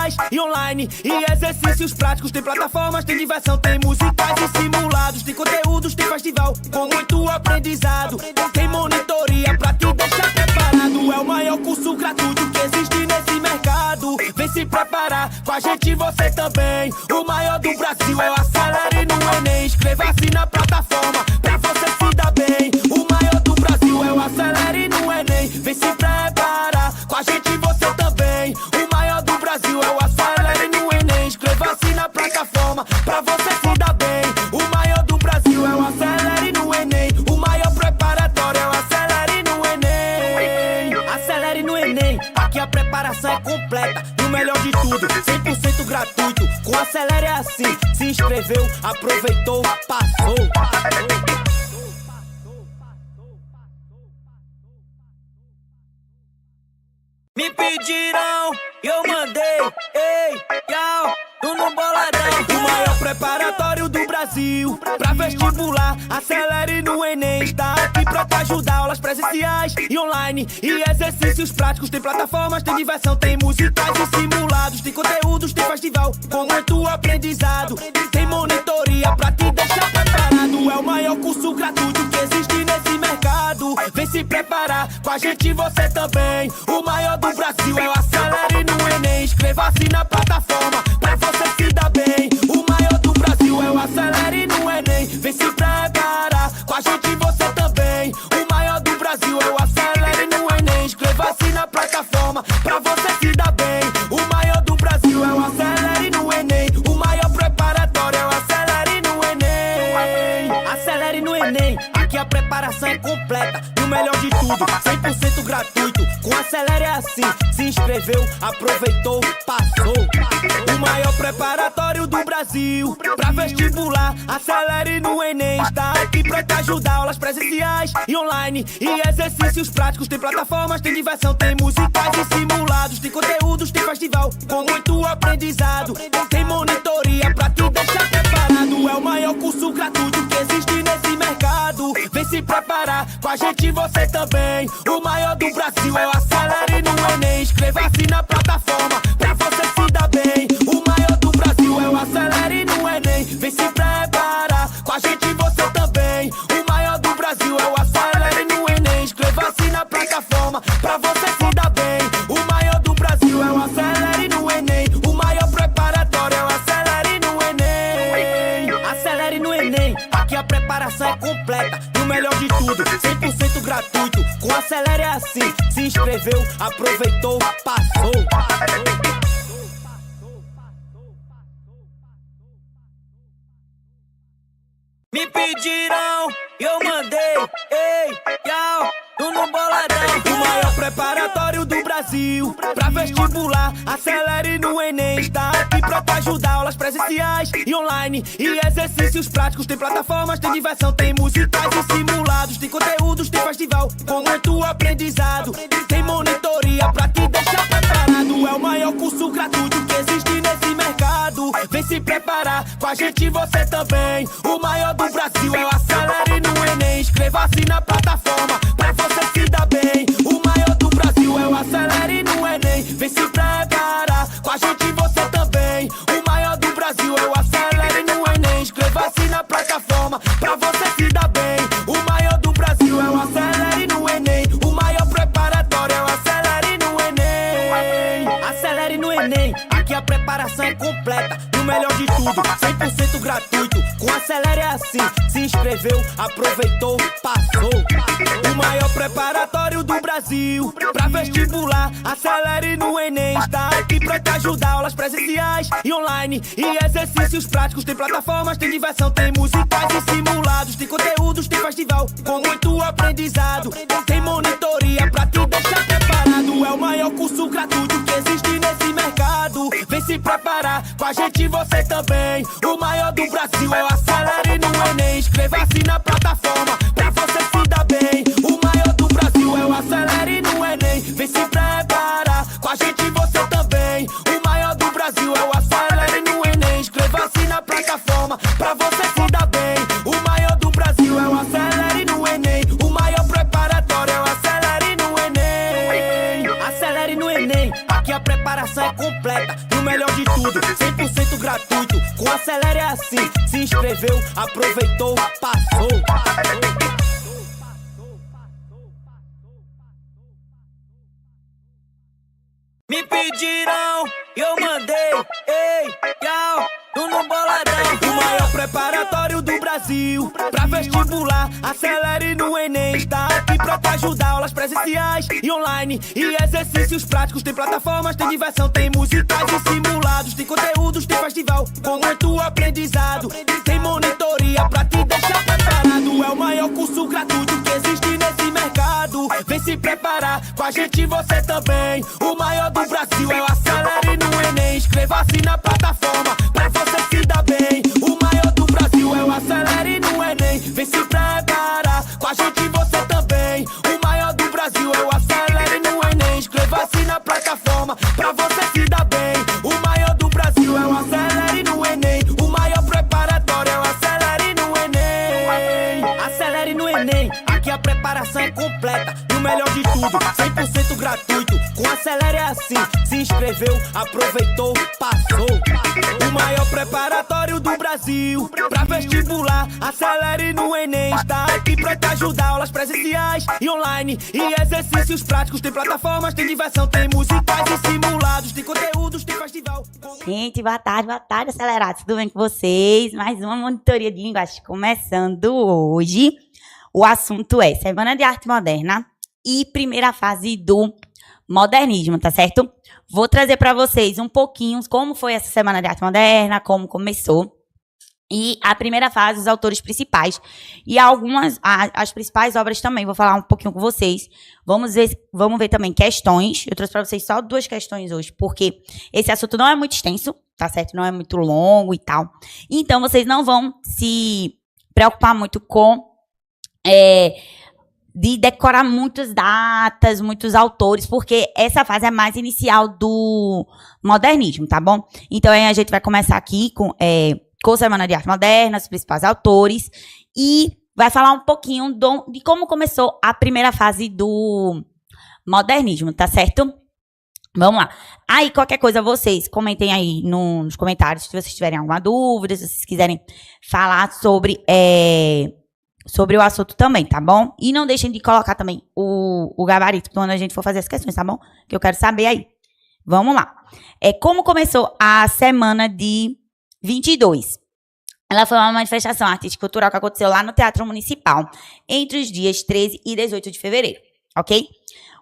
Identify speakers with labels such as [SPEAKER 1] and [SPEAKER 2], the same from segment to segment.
[SPEAKER 1] presenciais e online. E exercícios práticos, tem plataformas, tem diversão, tem musicais e simulados. Tem conteúdos, tem festival com muito aprendizado. Tem monitoria pra te deixar preparado. É o maior curso gratuito que existe nesse mercado. Vem se preparar, com a gente você também. O maior do Brasil é o Acelere no Enem. Inscreva-se na plataforma pra você se dar bem. O maior do Brasil é o Acelere no Enem. Vem se preparar, com a gente você também. O maior do Brasil é o Acelere no Enem. Inscreva-se na plataforma pra você se dar bem. O maior do Brasil é o Acelere no Enem. O maior preparatório é o Acelere no Enem. Acelere no Enem, aqui a preparação é completa. E o melhor de tudo, 100% gratuito. Com Acelere é assim, se inscreveu, aproveitou, passou. Me pediram e eu mandei, ei, yau, no boladão. O maior preparatório do Brasil pra vestibular, Acelere no Enem. Está aqui pra te ajudar, aulas presenciais e online. E exercícios práticos, tem plataformas, tem diversão, tem musicais e simulados. Tem conteúdos, tem festival com muito aprendizado. Tem monitoria pra te deixar preparado. É o maior curso gratuito que existe nesse mercado. Vem se preparar, com a gente você também. O maior do Brasil é o Acelere no Enem. Inscreva-se na plataforma pra você se dar bem. O maior do Brasil é o Acelere no Enem. Vem se preparar, com a gente você também. O maior do Brasil é o Acelere no Enem. Inscreva-se na plataforma pra você se dar bem. O maior do Brasil é o Acelere no Enem. O maior preparatório é o Acelere no Enem. Acelere no Enem, aqui a preparação é completa. E o melhor de tudo, 100% gratuito. Com Acelere é assim, se inscreveu, aproveitou, passou. O maior preparatório do Brasil pra vestibular, Acelere no Enem. Está aqui pra te ajudar, aulas presenciais e online. E exercícios práticos, tem plataformas, tem diversão, tem musicais e simulados. Tem conteúdos, tem festival com muito aprendizado. Tem monitoria pra te deixar preparado. É o maior curso gratuito que existe nesse mercado. Vem se preparar, com a gente você também. O maior do Brasil é o Acelere no Enem. Inscreva-se na plataforma pra você se dar bem. O maior do Brasil é o Acelere no Enem. Vem se preparar, com a gente você também. O maior do Brasil é o Acelere no Enem. Inscreva-se na plataforma pra você se dar bem. O maior do Brasil é o Acelere no Enem. O maior preparatório é o Acelere no Enem. Acelere no Enem, aqui a preparação é completa. E o melhor de tudo, 100% gratuito. Com Acelere é assim, se inscreveu, aproveitou, passou. Me pediram e eu mandei, ei, yau, no boladão. O maior preparatório do Brasil pra vestibular, Acelere no Enem. Está aqui pra te ajudar, aulas presenciais e online. E exercícios práticos, tem plataformas, tem diversão, tem musicais e simulados. Tem conteúdos, tem festival com muito aprendizado. Tem monitoria pra te deixar preparado. É o maior curso gratuito que existe nesse mercado. Vem se preparar, com a gente você também. O maior do Brasil é o Acelere no Enem. Inscreva-se na plataforma pra você se dar bem. O maior do Brasil é o Acelere no Enem. Vem se preparar, com a gente você também. O maior do Brasil é o Acelere no Enem. Inscreva-se na plataforma pra você se dar bem. O maior do Brasil é o Acelere no Enem. O maior preparatório é o Acelere no Enem. Acelere no Enem, aqui a preparação é completa. E o melhor de tudo, 100% gratuito. Com Acelere é assim, se inscreveu, aproveitou, passou. O maior preparatório do Brasil pra vestibular, Acelere no Enem. Está aqui pra te ajudar, aulas presenciais e online. E exercícios práticos, tem plataformas, tem diversão, tem musicais e simulados. Tem conteúdos, tem festival com muito aprendizado. Tem monitoria pra te deixar preparado. É o maior curso gratuito que existe nesse mercado. Vem se preparar, com a gente você também. O maior do Brasil é o Acelere no Enem. Inscreva-se na plataforma pra você se dar bem. O maior do Brasil é o Acelere no Enem. Vem se preparar, com a gente você também. O maior do Brasil é o Acelere no Enem. Inscreva-se na plataforma pra você se dar bem. O maior do Brasil é o Acelere no Enem. O maior preparatório é o Acelere no Enem. Acelere no Enem, aqui a preparação é completa. melhor de tudo, 100% gratuito. Com Acelere é assim, se inscreveu, aproveitou, passou. Me pediram, eu mandei, ei, tchau, no boladão. O maior preparatório do Brasil pra vestibular, Acelere no Enem. Está aqui pra te ajudar, aulas presenciais e online e exercícios práticos. Tem plataformas, tem diversão, tem musicais e simulados. Tem conteúdos, tem festival com muito aprendizado. Tem monitoria pra te deixar preparado. É o maior curso gratuito que existe nesse mercado. Vem se preparar, com a gente você também. O maior do Brasil é o Acelere no Enem. Inscreva-se na plataforma pra você se dar bem. O maior do Brasil é o Acelere no Enem. Vem se preparar, com a gente você também. O maior do Brasil é o Acelere no Enem. Inscreva-se na plataforma pra você se dar bem. O maior do Brasil é o Acelere no Enem. O maior preparatório é o Acelere no Enem. Acelere no Enem, aqui a preparação é completa. E o melhor de tudo, 100% gratuito. Com Acelere é assim, se inscreveu, aproveitou, passou. O maior preparatório do Brasil pra vestibular, Acelere no Enem. Está aqui pra te ajudar, aulas presenciais e online e exercícios práticos. Tem plataformas, tem diversão, tem musicais e simulados. Tem conteúdos, tem festival.
[SPEAKER 2] Gente, boa tarde, acelerados. Tudo bem com vocês? Mais uma monitoria de linguagem começando hoje. O assunto é Semana de Arte Moderna e primeira fase do modernismo, tá certo? Vou trazer para vocês um pouquinho como foi essa Semana de Arte Moderna, como começou. E a primeira fase, os autores principais. E as principais obras também. Vou falar um pouquinho com vocês. Vamos ver também questões. Eu trouxe para vocês só 2 questões hoje, porque esse assunto não é muito extenso, tá certo? Não é muito longo e tal. Então, vocês não vão se preocupar muito com de decorar muitas datas, muitos autores, porque essa fase é mais inicial do modernismo, tá bom? Então, aí a gente vai começar aqui com Semana de Arte Moderna, os principais autores, e vai falar um pouquinho de como começou a primeira fase do modernismo, tá certo? Vamos lá. Aí, qualquer coisa, vocês comentem aí nos comentários se vocês tiverem alguma dúvida, se vocês quiserem falar sobre o assunto também, tá bom? E não deixem de colocar também o gabarito quando a gente for fazer as questões, tá bom? Que eu quero saber aí. Vamos lá. Como começou a semana de 22? Ela foi uma manifestação artística e cultural que aconteceu lá no Teatro Municipal entre os dias 13 e 18 de fevereiro, ok?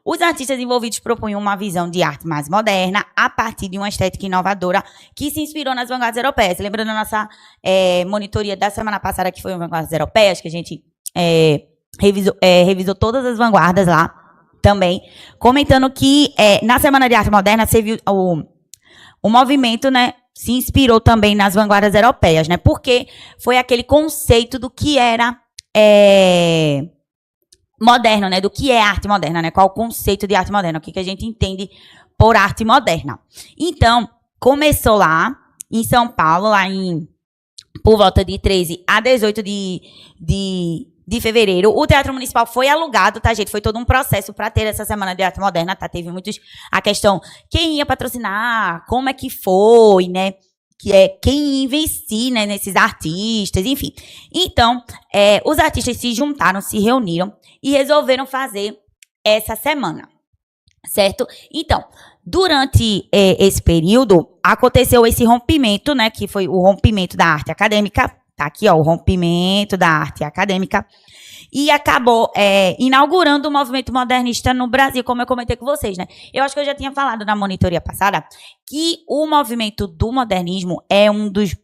[SPEAKER 2] Os artistas envolvidos propunham uma visão de arte mais moderna a partir de uma estética inovadora que se inspirou nas vanguardas europeias. Lembrando a nossa monitoria da semana passada, que foi as vanguardas europeias, que a gente revisou todas as vanguardas lá também, comentando que na Semana de Arte Moderna você viu o movimento, né, se inspirou também nas vanguardas europeias, né, porque foi aquele conceito do que era moderno, né? Do que é arte moderna, né? Qual o conceito de arte moderna? O que a gente entende por arte moderna? Então, começou lá em São Paulo, por volta de 13 a 18 de fevereiro. O Teatro Municipal foi alugado, tá, gente? Foi todo um processo para ter essa Semana de Arte Moderna, tá? Teve a questão, quem ia patrocinar, como é que foi, né? Quem investir, né, nesses artistas, enfim. Então, os artistas se juntaram, se reuniram e resolveram fazer essa semana, certo? Então, durante esse período, aconteceu esse rompimento, né, que foi o rompimento da arte acadêmica, tá aqui, ó, o rompimento da arte acadêmica, e acabou inaugurando o movimento modernista no Brasil, como eu comentei com vocês, né? Eu acho que eu já tinha falado na monitoria passada que o movimento do modernismo é um dos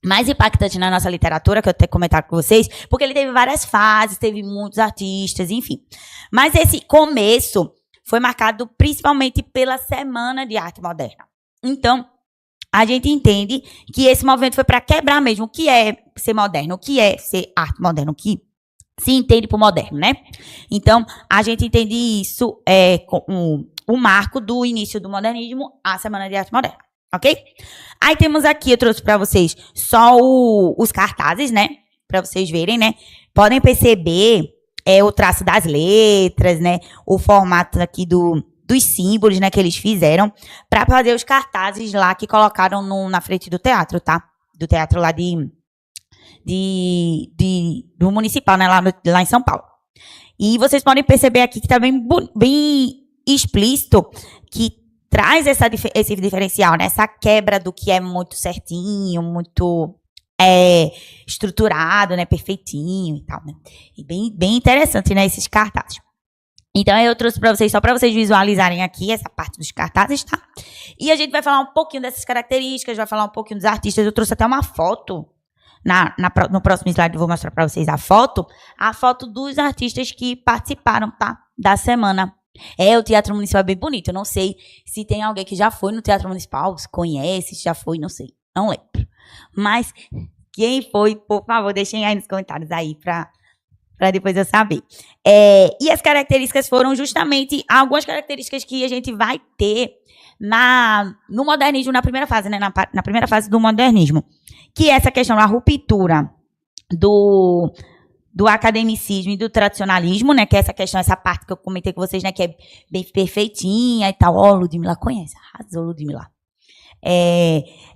[SPEAKER 2] mais impactantes na nossa literatura, que eu tenho que comentar com vocês, porque ele teve várias fases, teve muitos artistas, enfim. Mas esse começo foi marcado principalmente pela Semana de Arte Moderna. Então, a gente entende que esse movimento foi para quebrar mesmo o que é ser moderno, o que é ser arte moderna, o que se entende por moderno, né? Então, a gente entende isso com o marco do início do modernismo, a Semana de Arte Moderna, ok? Aí temos aqui, eu trouxe para vocês só os cartazes, né? Para vocês verem, né? Podem perceber o traço das letras, né? O formato aqui do dos símbolos, né, que eles fizeram para fazer os cartazes lá que colocaram na frente do teatro, tá? Do teatro lá do municipal, né, lá em São Paulo. E vocês podem perceber aqui que tá bem explícito que traz esse diferencial, né? Essa quebra do que é muito certinho, muito estruturado, né? Perfeitinho e tal, né? E bem interessante, né? Esses cartazes. Então, eu trouxe para vocês, só para vocês visualizarem aqui essa parte dos cartazes, tá? E a gente vai falar um pouquinho dessas características, vai falar um pouquinho dos artistas. Eu trouxe até uma foto. No próximo slide eu vou mostrar para vocês a foto dos artistas que participaram, tá? Da semana. O Teatro Municipal é bem bonito. Eu não sei se tem alguém que já foi no Teatro Municipal, se conhece, se já foi, não sei. Não lembro. Mas quem foi, por favor, deixem aí nos comentários aí para depois eu saber. E as características foram justamente algumas características que a gente vai ter no modernismo, na primeira fase, né? Na primeira fase do modernismo. Que é essa questão da ruptura do academicismo e do tradicionalismo, né? Que é essa parte que eu comentei com vocês, né? Que é bem perfeitinha e tal. Ludmilla conhece. Arrasou, Ludmilla.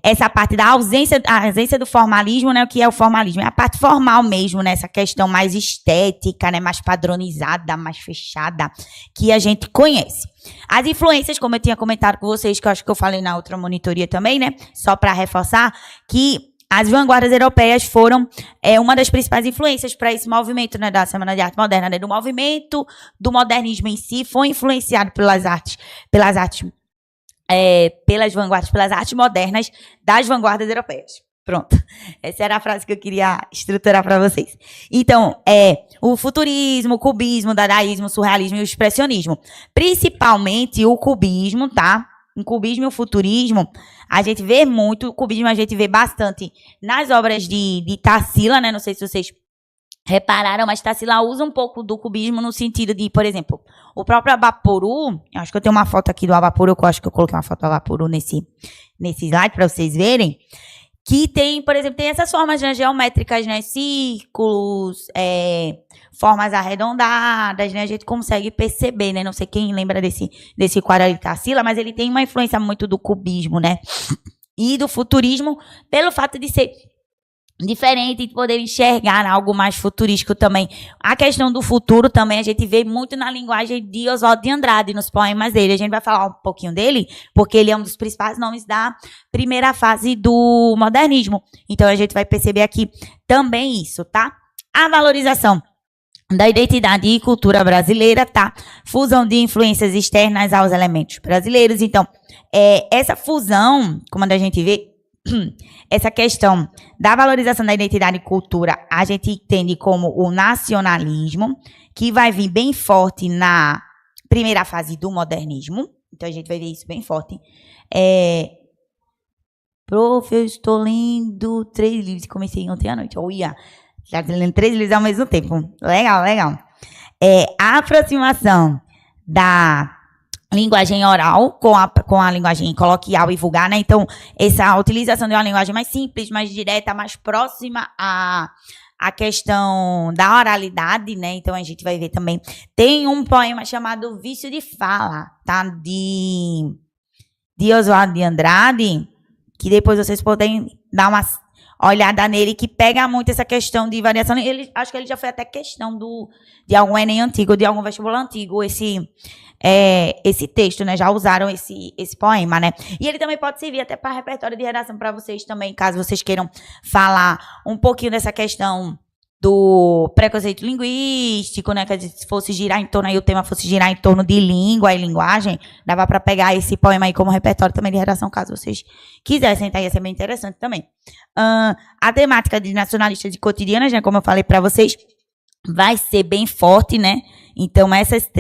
[SPEAKER 2] Essa parte da ausência do formalismo, né? O que é o formalismo? É a parte formal mesmo, né? Essa questão mais estética, né? Mais padronizada, mais fechada, que a gente conhece. As influências, como eu tinha comentado com vocês, que eu acho que eu falei na outra monitoria também, né? Só para reforçar, que as vanguardas europeias foram uma das principais influências para esse movimento, né, da Semana de Arte Moderna, né, do movimento do modernismo em si, foi influenciado pelas vanguardas, pelas artes modernas das vanguardas europeias. Pronto. Essa era a frase que eu queria estruturar para vocês. Então, o futurismo, o cubismo, o dadaísmo, o surrealismo e o expressionismo. Principalmente o cubismo, tá? O cubismo e o futurismo, a gente vê muito, o cubismo a gente vê bastante nas obras de Tarsila, né? Não sei se vocês repararam, mas Tarsila usa um pouco do cubismo no sentido de, por exemplo, o próprio Abaporu, acho que eu tenho uma foto aqui do Abaporu, eu acho que eu coloquei uma foto do Abaporu nesse slide para vocês verem, que tem, por exemplo, tem essas formas, né, geométricas, né, círculos, formas arredondadas, né, a gente consegue perceber, né, não sei quem lembra desse quadro de Tarsila, mas ele tem uma influência muito do cubismo, né, e do futurismo, pelo fato de ser diferente, de poder enxergar algo mais futurístico também. A questão do futuro também a gente vê muito na linguagem de Oswald de Andrade, nos poemas dele. A gente vai falar um pouquinho dele, porque ele é um dos principais nomes da primeira fase do modernismo. Então a gente vai perceber aqui também isso, tá? A valorização da identidade e cultura brasileira, tá? Fusão de influências externas aos elementos brasileiros. Então, essa fusão, como a gente vê, essa questão da valorização da identidade e cultura, a gente entende como o nacionalismo, que vai vir bem forte na primeira fase do modernismo. Então, a gente vai ver isso bem forte. Prof, eu estou lendo 3 livros, comecei ontem à noite. Já estou lendo 3 livros ao mesmo tempo. Legal, legal. A aproximação da linguagem oral com a linguagem coloquial e vulgar, né? Então, essa utilização de uma linguagem mais simples, mais direta, mais próxima à questão da oralidade, né? Então, a gente vai ver também. Tem um poema chamado Vício de Fala, tá? De Oswald de Andrade, que depois vocês podem dar uma olhada nele, que pega muito essa questão de variação. Acho que ele já foi até questão de algum Enem antigo, de algum vestibular antigo, esse texto, né? Já usaram esse poema, né? E ele também pode servir até para repertório de redação para vocês também, caso vocês queiram falar um pouquinho dessa questão do preconceito linguístico, né? Que se fosse girar em torno, aí o tema fosse girar em torno de língua e linguagem, dava para pegar esse poema aí como repertório também de redação, caso vocês quisessem, tá? Ia ser bem interessante também. A temática de nacionalistas de cotidianas, né? Como eu falei para vocês, vai ser bem forte, né? Então, essas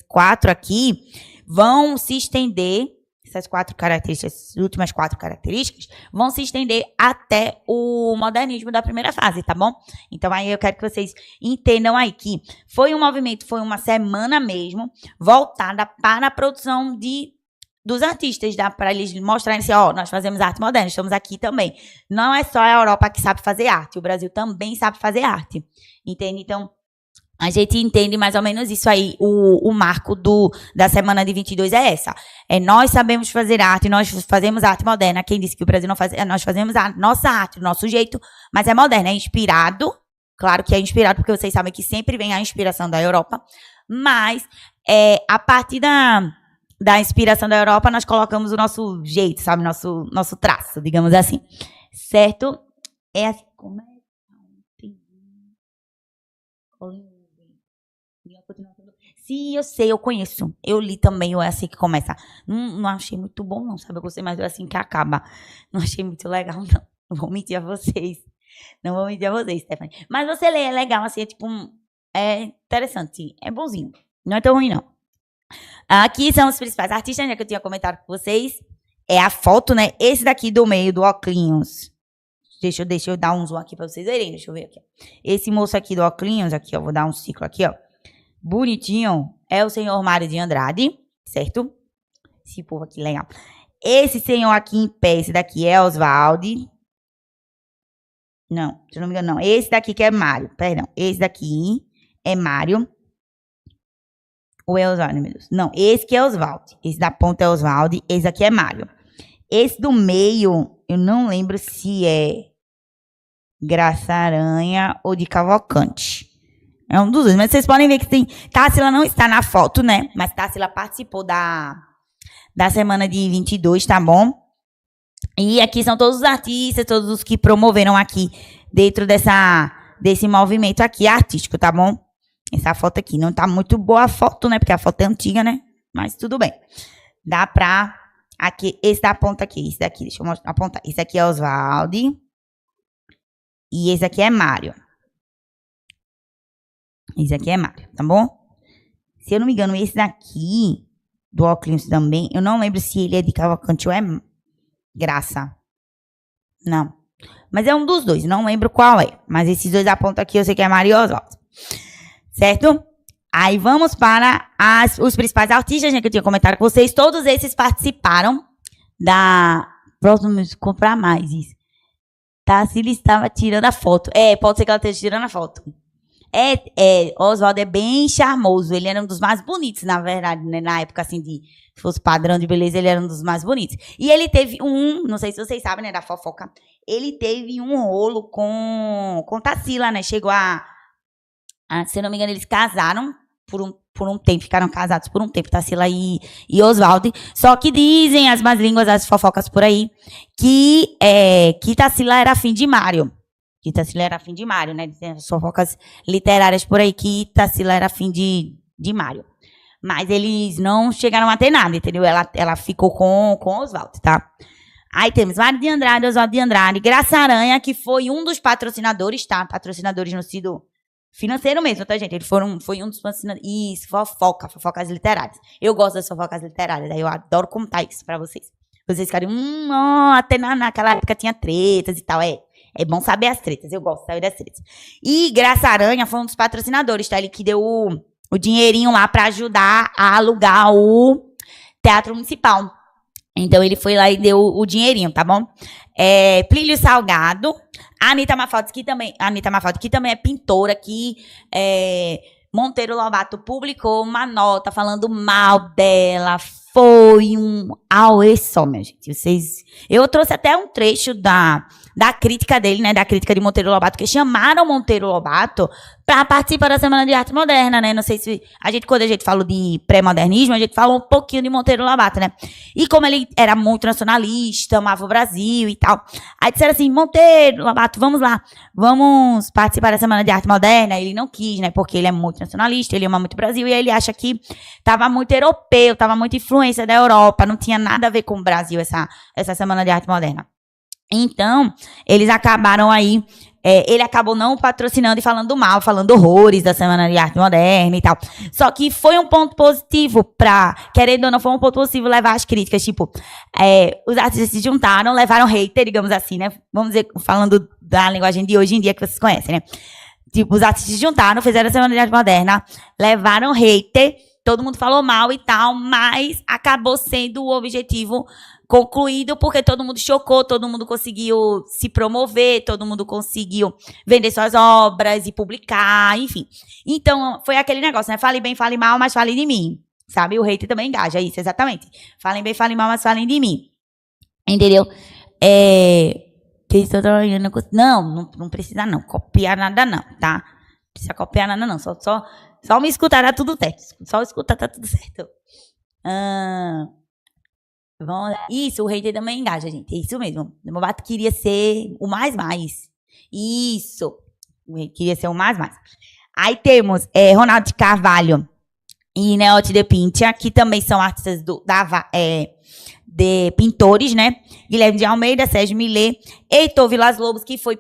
[SPEAKER 2] 4 aqui vão se estender, essas 4 características, as últimas 4 características, vão se estender até o modernismo da primeira fase, tá bom? Então, aí eu quero que vocês entendam aí que foi um movimento, foi uma semana mesmo, voltada para a produção dos artistas, para eles mostrarem assim, nós fazemos arte moderna, estamos aqui também. Não é só a Europa que sabe fazer arte, o Brasil também sabe fazer arte, entende? Então, A gente entende mais ou menos isso aí. O marco da semana de 22 é essa. Nós sabemos fazer arte, nós fazemos arte moderna. Quem disse que o Brasil não faz, nós fazemos a nossa arte, do nosso jeito, mas é moderno, é inspirado. Claro que é inspirado, porque vocês sabem que sempre vem a inspiração da Europa. Mas, a partir da inspiração da Europa, nós colocamos o nosso jeito, sabe? Nosso traço, digamos assim. Certo? É assim. Como é? Sim, eu sei, eu conheço. Eu li também, é assim que começa. Não achei muito bom, não, sabe? Eu gostei mais do assim que acaba. Não achei muito legal, não. Não vou mentir a vocês. Não vou mentir a vocês, Stephanie. Mas você lê, é legal, assim, é tipo... É interessante, é bonzinho. Não é tão ruim, não. Aqui são os principais artistas, né, que eu tinha comentado com vocês. É a foto, né? Esse daqui do meio, do óculos. Deixa eu dar um zoom aqui pra vocês verem. Deixa eu ver aqui. Esse moço aqui do óculos, aqui, ó. Vou dar um ciclo aqui, ó. Bonitinho. É o senhor Mário de Andrade, certo? Esse povo aqui, legal. Esse senhor aqui em pé, esse daqui é Oswaldo. Não, se eu não me engano, não. Esse daqui que é Mário, perdão. Esse daqui é Mário. Ou é Oswaldo, meu Deus? Não, esse que é Oswaldo. Esse da ponta é Oswaldo. Esse aqui é Mário. Esse do meio, eu não lembro se é Graça Aranha ou de Cavalcante. É um dos dois. Mas vocês podem ver que tem... Tarsila não está na foto, né? Mas Tarsila participou da semana de 22, tá bom? E aqui são todos os artistas, todos os que promoveram aqui dentro desse movimento aqui artístico, tá bom? Essa foto aqui. Não tá muito boa a foto, né? Porque a foto é antiga, né? Mas tudo bem. Dá pra... Aqui, esse da ponta aqui. Esse daqui, deixa eu mostrar, apontar. Esse aqui é Oswaldo. E esse aqui é Mário. Esse aqui é Mário, tá bom? Se eu não me engano, esse daqui, do óculos também, eu não lembro se ele é de Cavalcante ou é Graça. Não. Mas é um dos dois, não lembro qual é. Mas esses dois da ponta aqui eu sei que é Mário e Oswaldo. Certo? Aí vamos para os principais artistas, né, que eu tinha comentado com vocês. Todos esses participaram da... Próximo, comprar mais isso. Tarsila estava tirando a foto. Pode ser que ela esteja tirando a foto. Oswaldo é bem charmoso. Ele era um dos mais bonitos, na verdade, né? Na época, assim, se fosse padrão de beleza, ele era um dos mais bonitos. E ele teve não sei se vocês sabem, né, da fofoca. Ele teve um rolo com Tarsila, né? Chegou se eu não me engano, eles casaram por um tempo, ficaram casados por um tempo, Tarsila e Oswaldo. Só que dizem as más línguas, as fofocas por aí, que Tarsila era afim de Mário. Que Tarsila era afim de Mário, né? Dizem as fofocas literárias por aí que Tarsila era afim de Mário. Mas eles não chegaram a ter nada, entendeu? Ela ficou com Oswaldo, tá? Aí temos Mário de Andrade, Oswaldo de Andrade, Graça Aranha, que foi um dos patrocinadores, tá? Patrocinadores no sentido financeiro mesmo, tá, gente? Ele foi um dos patrocinadores. Isso, fofocas literárias. Eu gosto das fofocas literárias, aí eu adoro contar isso pra vocês. Vocês ficarem, até naquela época tinha tretas e tal, É bom saber as tretas, eu gosto de saber das tretas. E Graça Aranha foi um dos patrocinadores, tá? Ele que deu o dinheirinho lá pra ajudar a alugar o Teatro Municipal. Então, ele foi lá e deu o dinheirinho, tá bom? Plínio Salgado, a Anitta Malfatti, que também é pintora, que Monteiro Lobato publicou uma nota falando mal dela. Foi um auê só, minha gente. Eu trouxe até um trecho da crítica dele, né? Da crítica de Monteiro Lobato, que chamaram Monteiro Lobato para participar da Semana de Arte Moderna, né? Não sei se quando a gente fala de pré-modernismo, a gente fala um pouquinho de Monteiro Lobato, né? E como ele era muito nacionalista, amava o Brasil e tal. Aí disseram assim, Monteiro Lobato, vamos lá, vamos participar da Semana de Arte Moderna. Ele não quis, né? Porque ele é muito nacionalista, ele ama muito o Brasil e ele acha que tava muito europeu, tava muito influência da Europa, não tinha nada a ver com o Brasil essa Semana de Arte Moderna. Então, eles acabaram aí, ele acabou não patrocinando e falando mal, falando horrores da Semana de Arte Moderna e tal. Só que foi um ponto positivo querendo ou não, foi um ponto positivo levar as críticas, tipo, os artistas se juntaram, levaram hater, digamos assim, né? Vamos dizer, falando da linguagem de hoje em dia que vocês conhecem, né? Tipo, os artistas se juntaram, fizeram a Semana de Arte Moderna, levaram hater, todo mundo falou mal e tal, mas acabou sendo o objetivo concluído porque todo mundo chocou, todo mundo conseguiu se promover, todo mundo conseguiu vender suas obras e publicar, enfim. Então, foi aquele negócio, né? Fale bem, fale mal, mas fale de mim. Sabe? O hater também engaja, isso, exatamente. Falem bem, falem mal, mas falem de mim. Entendeu? Que estou trabalhando com... Não precisa não, copiar nada não, tá? Não precisa copiar nada não, só me escutar, tá tudo certo. Só escutar, tá tudo certo. Vamos lá. Isso, o hater também engaja, gente. É isso mesmo. O Lobato queria ser o mais. Isso. O hater queria ser o mais. Aí temos Ronaldo de Carvalho e Neote de Pintia, que também são artistas de pintores, né? Guilherme de Almeida, Sérgio Millet, Heitor Vilas-Lobos, que foi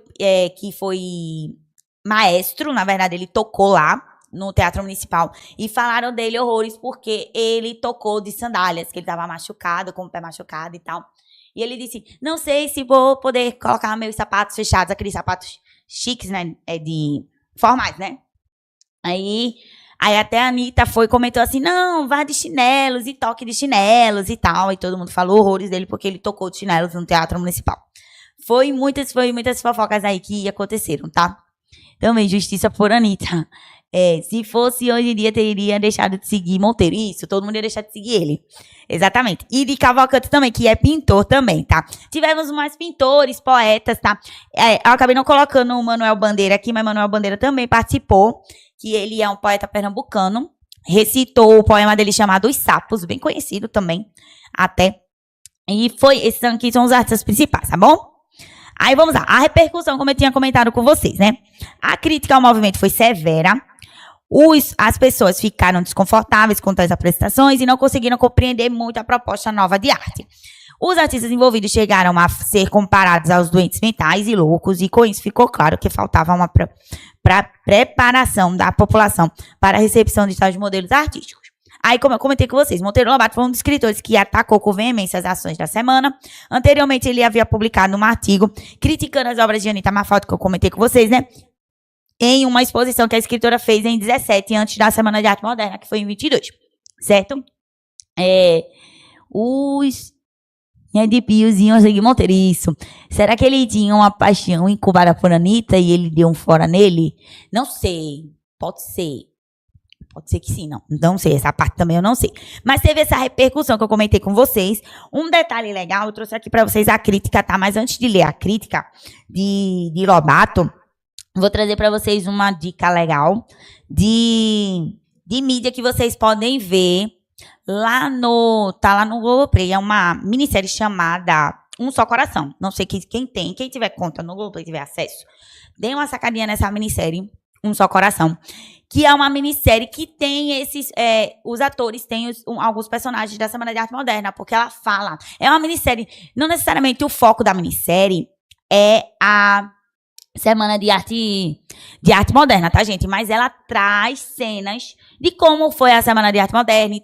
[SPEAKER 2] maestro, na verdade, ele tocou lá no Teatro Municipal, e falaram dele horrores porque ele tocou de sandálias, que ele estava machucado, com o pé machucado e tal. E ele disse, não sei se vou poder colocar meus sapatos fechados, aqueles sapatos chiques, né, formais, né? Aí até a Anitta comentou assim, não, vá de chinelos e toque de chinelos e tal, e todo mundo falou horrores dele porque ele tocou de chinelos no Teatro Municipal. Foi muitas fofocas aí que aconteceram, tá? Também justiça por Anitta. Se fosse hoje em dia, teria deixado de seguir Monteiro. Isso, todo mundo ia deixar de seguir ele. Exatamente. E de Cavalcante também, que é pintor também, tá? Tivemos mais pintores, poetas, tá? Eu acabei não colocando o Manuel Bandeira aqui, mas Manuel Bandeira também participou, que ele é um poeta pernambucano. Recitou o poema dele chamado Os Sapos, bem conhecido também, até. E esses aqui são os artistas principais, tá bom? Aí vamos lá. A repercussão, como eu tinha comentado com vocês, né? A crítica ao movimento foi severa. As pessoas ficaram desconfortáveis com as apresentações e não conseguiram compreender muito a proposta nova de arte. Os artistas envolvidos chegaram a ser comparados aos doentes mentais e loucos, e com isso ficou claro que faltava uma preparação da população para a recepção de tais modelos artísticos. Aí, como eu comentei com vocês, Monteiro Lobato foi um dos escritores que atacou com veemência as ações da semana. Anteriormente, ele havia publicado um artigo criticando as obras de Anitta Malfatti, que eu comentei com vocês, né? Em uma exposição que a escritora fez em 17, antes da Semana de Arte Moderna, que foi em 22, certo? Os de Piozinho seguir Monteiro, isso. Será que ele tinha uma paixão incubada por Anitta e ele deu um fora nele? Não sei, pode ser. Pode ser que sim, não sei, essa parte também eu não sei. Mas teve essa repercussão que eu comentei com vocês. Um detalhe legal, eu trouxe aqui para vocês a crítica, tá? Mas antes de ler a crítica de Lobato, vou trazer para vocês uma dica legal de mídia que vocês podem ver tá lá no Globoplay. É uma minissérie chamada Um Só Coração. Não sei quem tiver conta no Globoplay, tiver acesso, dê uma sacadinha nessa minissérie, Um Só Coração, que é uma minissérie que tem os atores têm alguns personagens da Semana de Arte Moderna, porque ela fala, é uma minissérie, não necessariamente o foco da minissérie é a Semana de Arte Moderna, tá, gente? Mas ela traz cenas de como foi a Semana de Arte Moderna. E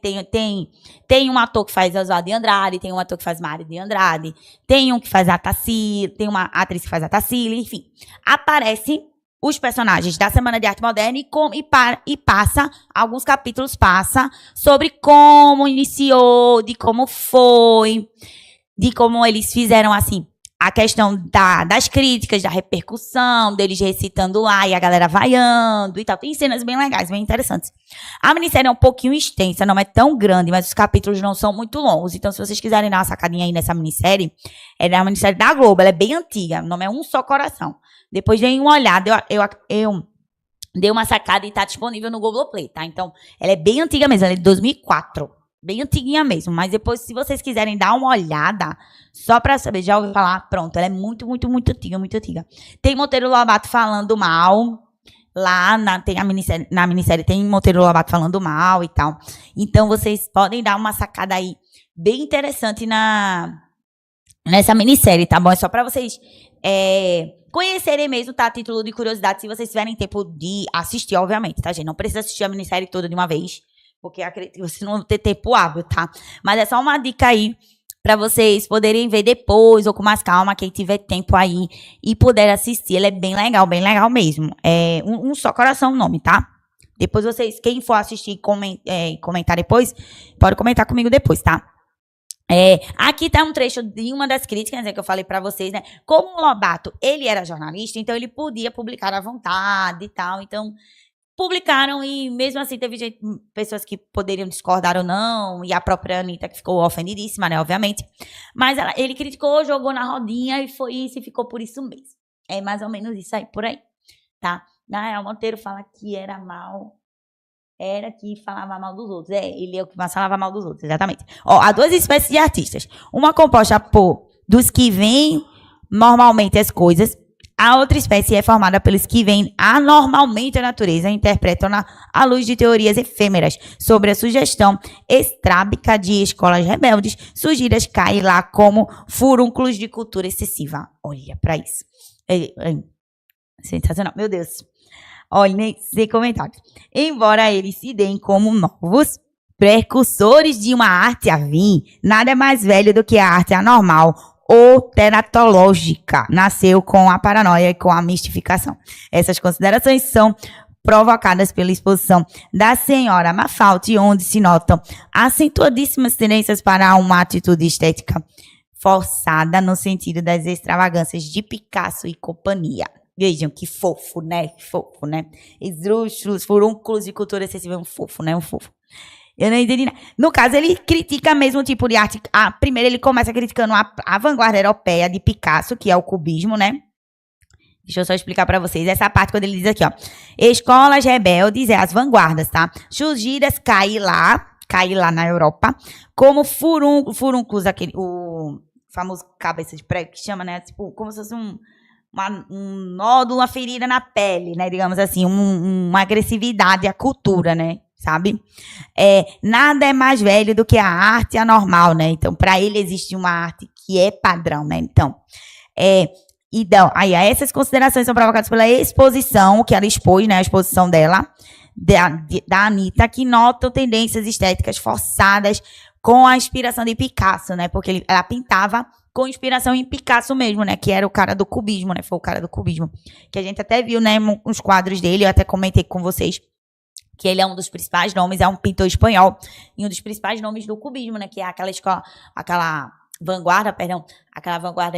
[SPEAKER 2] tem um ator que faz Oswaldo de Andrade, tem um ator que faz Mário de Andrade, tem um que faz a Tarsila, tem uma atriz que faz a Tarsila, enfim. Aparece os personagens da Semana de Arte Moderna e passa, alguns capítulos passa sobre como iniciou, de como foi, de como eles fizeram, assim, a questão das críticas, da repercussão, deles recitando lá e a galera vaiando e tal. Tem cenas bem legais, bem interessantes. A minissérie é um pouquinho extensa, não é tão grande, mas os capítulos não são muito longos. Então, se vocês quiserem dar uma sacadinha aí nessa minissérie, é uma minissérie da Globo, ela é bem antiga, o nome é Um Só Coração. Depois deem uma olhada, eu dei uma sacada e tá disponível no Globoplay, tá? Então, ela é bem antiga mesmo, ela é de 2004. Bem antiguinha mesmo, mas depois, se vocês quiserem dar uma olhada, só pra saber, já ouvi falar, pronto, ela é muito antiga, muito antiga. Tem Monteiro Lobato falando mal, lá na minissérie tem Monteiro Lobato falando mal e tal. Então, vocês podem dar uma sacada aí bem interessante nessa minissérie, tá bom? É só pra vocês conhecerem mesmo, tá? A título de curiosidade, se vocês tiverem tempo de assistir, obviamente, tá, gente? Não precisa assistir a minissérie toda de uma vez, porque acredito que vocês não vão ter tempo hábil, tá? Mas é só uma dica aí para vocês poderem ver depois ou com mais calma, quem tiver tempo aí e puder assistir. Ela é bem legal mesmo. É Um Só Coração o nome, tá? Depois vocês, quem for assistir e comentar depois, pode comentar comigo depois, tá? Aqui tá um trecho de uma das críticas, né, que eu falei pra vocês, né? Como o Lobato, ele era jornalista, então ele podia publicar à vontade e tal. Então, publicaram e mesmo assim teve pessoas que poderiam discordar ou não, e a própria Anitta que ficou ofendidíssima, né, obviamente. Mas ele criticou, jogou na rodinha e foi isso e ficou por isso mesmo. É mais ou menos isso aí, por aí, tá? O Monteiro fala que era que falava mal dos outros. Ele é o que mais falava mal dos outros, exatamente. Há duas espécies de artistas. Uma composta dos que veem normalmente as coisas. A outra espécie é formada pelos que veem anormalmente a natureza e interpretam à luz de teorias efêmeras sobre a sugestão estrábica de escolas rebeldes surgidas caem lá como furúnculos de cultura excessiva. Olha pra isso. Sensacional. Meu Deus. Olhem, sem comentários. Embora eles se deem como novos precursores de uma arte a vir, nada é mais velho do que a arte anormal ou teratológica. Nasceu com a paranoia e com a mistificação. Essas considerações são provocadas pela exposição da senhora Mafaldi, onde se notam acentuadíssimas tendências para uma atitude estética forçada no sentido das extravagâncias de Picasso e companhia. Vejam, que fofo, né? Que fofo, né? Esdrúxulos, furúnculos de cultura excessiva. Um fofo, né? Um fofo. Eu não entendi nada. No caso, ele critica mesmo tipo de arte. Primeiro, ele começa criticando a vanguarda europeia de Picasso, que é o cubismo, né? Deixa eu só explicar pra vocês. Essa parte, quando ele diz aqui, ó. Escolas rebeldes, as vanguardas, tá? Surgidas, cair lá na Europa, como furúnculos, o famoso cabeça de prego, que chama, né? Tipo, como se fosse um nódulo, uma ferida na pele, né? Digamos assim, uma agressividade à cultura, né? Sabe? Nada é mais velho do que a arte anormal, né? Então, para ele existe uma arte que é padrão, né? Então, aí essas considerações são provocadas pela exposição que ela expôs, né? A exposição dela, da Anitta, que notam tendências estéticas forçadas com a inspiração de Picasso, né? Porque ela pintava com inspiração em Picasso mesmo, né? Que era o cara do cubismo, né? Foi o cara do cubismo. Que a gente até viu, né? Uns quadros dele, eu até comentei com vocês que ele é um dos principais nomes, é um pintor espanhol, e um dos principais nomes do cubismo, né? Que é aquela escola, aquela vanguarda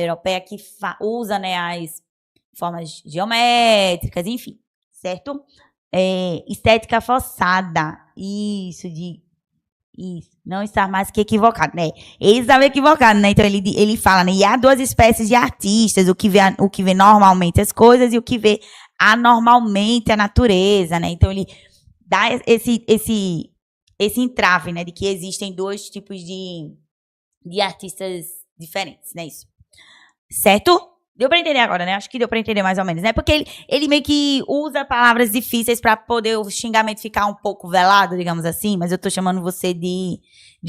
[SPEAKER 2] europeia que usa, né, as formas geométricas, enfim, certo? Estética forçada, isso, não estar mais que equivocado, né? Ele estava equivocado, né? Então ele fala, né? E há duas espécies de artistas, o que vê normalmente as coisas e o que vê anormalmente a natureza, né? Então ele dá esse entrave, né? De que existem dois tipos de artistas diferentes, né? Isso. Certo? Deu pra entender agora, né? Acho que deu pra entender mais ou menos, né? Porque ele meio que usa palavras difíceis pra poder o xingamento ficar um pouco velado, digamos assim, mas eu tô chamando você de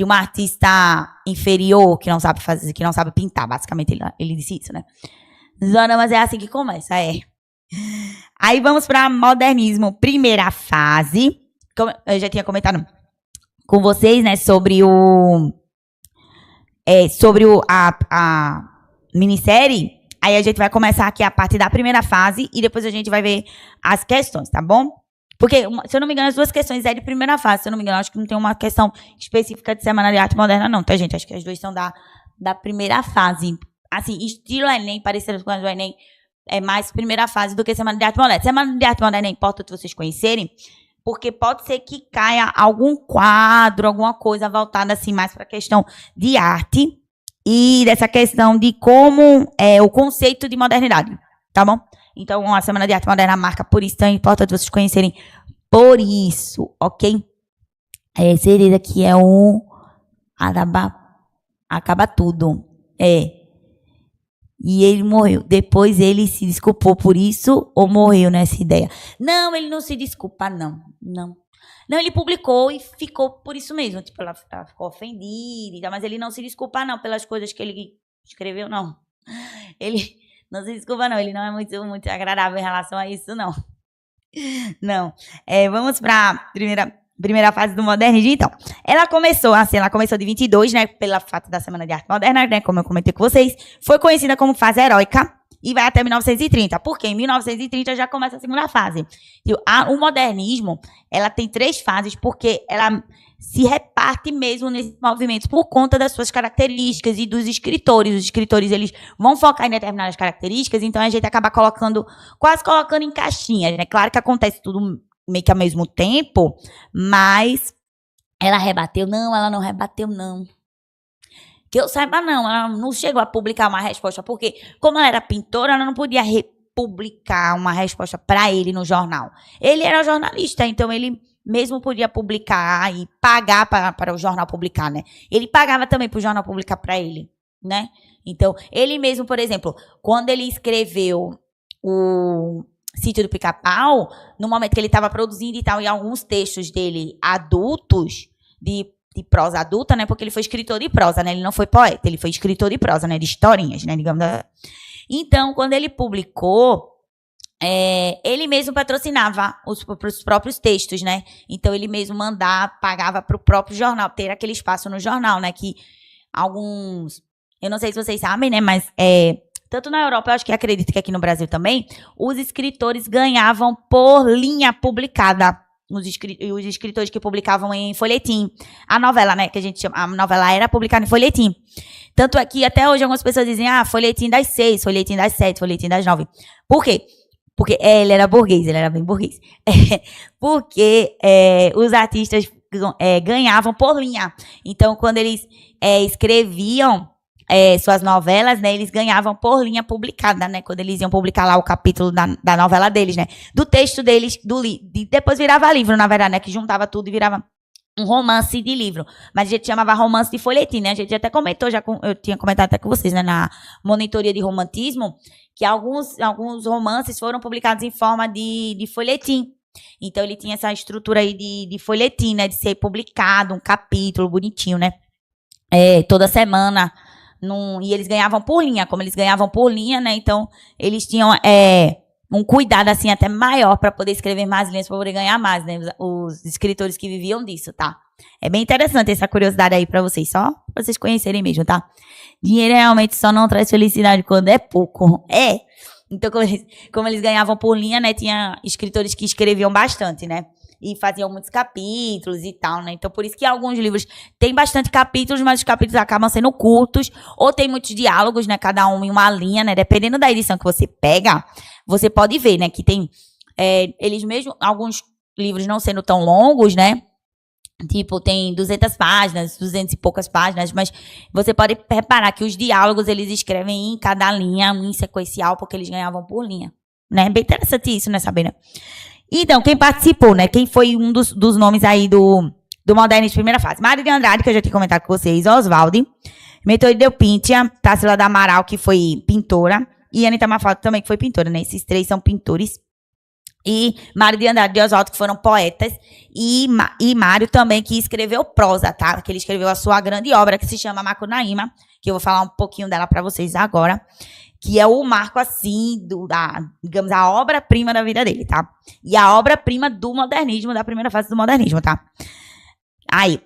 [SPEAKER 2] uma artista inferior que não sabe fazer, que não sabe pintar, basicamente ele disse isso, né? Zona, mas é assim que começa, Aí vamos pra modernismo, primeira fase. Como eu já tinha comentado com vocês, né, sobre a minissérie. Aí a gente vai começar aqui a parte da primeira fase e depois a gente vai ver as questões, tá bom? Porque, se eu não me engano, as duas questões é de primeira fase. Se eu não me engano, acho que não tem uma questão específica de Semana de Arte Moderna, não, tá, gente? Acho que as duas são da primeira fase. Assim, estilo Enem, parecido com as do Enem, é mais primeira fase do que Semana de Arte Moderna. Semana de Arte Moderna é importante vocês conhecerem, porque pode ser que caia algum quadro, alguma coisa voltada assim mais para a questão de arte e dessa questão de como é o conceito de modernidade, tá bom? Então, a Semana de Arte Moderna marca por isso, então é importante vocês conhecerem por isso, ok? Esse aqui é o acaba tudo, E ele morreu. Depois ele se desculpou por isso ou morreu nessa ideia? Não, ele não se desculpa, não. Não, ele publicou e ficou por isso mesmo. Tipo, ela ficou ofendida, mas ele não se desculpa, não, pelas coisas que ele escreveu, não. Ele não se desculpa, não. Ele não é muito agradável em relação a isso, não. Não. Vamos para a primeira fase do modernismo, então. Ela começou de 22, né, pela fato da Semana de Arte Moderna, né, como eu comentei com vocês. Foi conhecida como fase heróica e vai até 1930. Porque em 1930 já começa a segunda fase. O modernismo, ela tem 3 fases, porque ela se reparte mesmo nesses movimentos por conta das suas características e dos escritores. Os escritores, eles vão focar em determinadas características, então a gente acaba quase colocando em caixinhas, né? Claro que acontece tudo meio que ao mesmo tempo, mas ela rebateu? Não, ela não rebateu, não. Que eu saiba, não, ela não chegou a publicar uma resposta, porque como ela era pintora, ela não podia republicar uma resposta para ele no jornal. Ele era jornalista, então ele mesmo podia publicar e pagar para o jornal publicar, né? Ele pagava também para o jornal publicar para ele, né? Então, ele mesmo, por exemplo, quando ele escreveu o Sítio do Pica-Pau, no momento que ele estava produzindo e tal, e alguns textos dele adultos, de prosa adulta, né? Porque ele foi escritor de prosa, né? Ele não foi poeta, ele foi escritor de prosa, né? De historinhas, né? Digamos. Então, quando ele publicou, ele mesmo patrocinava os próprios textos, né? Então, ele mesmo pagava para o próprio jornal, ter aquele espaço no jornal, né? Que alguns, eu não sei se vocês sabem, né? Mas tanto na Europa, eu acho que acredito que aqui no Brasil também, os escritores ganhavam por linha publicada. Os escritores que publicavam em folhetim. A novela, né, que a gente chama, a novela era publicada em folhetim. Tanto é que até hoje algumas pessoas dizem, folhetim das 6, folhetim das 7, folhetim das 9. Por quê? Porque ele era burguês, ele era bem burguês. Porque os artistas ganhavam por linha. Então, quando eles escreviam suas novelas, né, eles ganhavam por linha publicada, né, quando eles iam publicar lá o capítulo da novela deles, né, do texto deles, depois virava livro, na verdade, né, que juntava tudo e virava um romance de livro, mas a gente chamava romance de folhetim, né, a gente até comentou, eu tinha comentado até com vocês, né, na monitoria de romantismo, que alguns romances foram publicados em forma de folhetim. Então, ele tinha essa estrutura aí de folhetim, né, de ser publicado, um capítulo bonitinho, né, toda semana. E eles ganhavam por linha, como eles ganhavam por linha, né? Então, eles tinham um cuidado, assim, até maior para poder escrever mais linhas, para poder ganhar mais, né? Os escritores que viviam disso, tá? É bem interessante essa curiosidade aí para vocês, só pra vocês conhecerem mesmo, tá? Dinheiro realmente só não traz felicidade quando é pouco. Então, como eles ganhavam por linha, né? Tinha escritores que escreviam bastante, né? E faziam muitos capítulos e tal, né? Então, por isso que alguns livros têm bastante capítulos, mas os capítulos acabam sendo curtos, ou tem muitos diálogos, né? Cada um em uma linha, né? Dependendo da edição que você pega, você pode ver, né? Que tem, eles mesmo, alguns livros não sendo tão longos, né? Tipo, tem 200 páginas, 200 e poucas páginas, mas você pode reparar que os diálogos, eles escrevem em cada linha, em sequencial, porque eles ganhavam por linha, né? Bem interessante isso, né, Sabrina? Então, quem participou, né? Quem foi um dos nomes aí do modernismo de primeira fase? Mário de Andrade, que eu já tinha comentado com vocês, Oswaldo, Mentor de Delpíntia, Tarsila da Amaral, que foi pintora, e Anita Mafalda também, que foi pintora, né? Esses três são pintores. E Mário de Andrade e Oswaldo, que foram poetas, e Mário também, que escreveu prosa, tá? Que ele escreveu a sua grande obra, que se chama Macunaíma, que eu vou falar um pouquinho dela para vocês agora, que é o marco, assim, digamos, a obra-prima da vida dele, tá? E a obra-prima do modernismo, da primeira fase do modernismo, tá? Aí,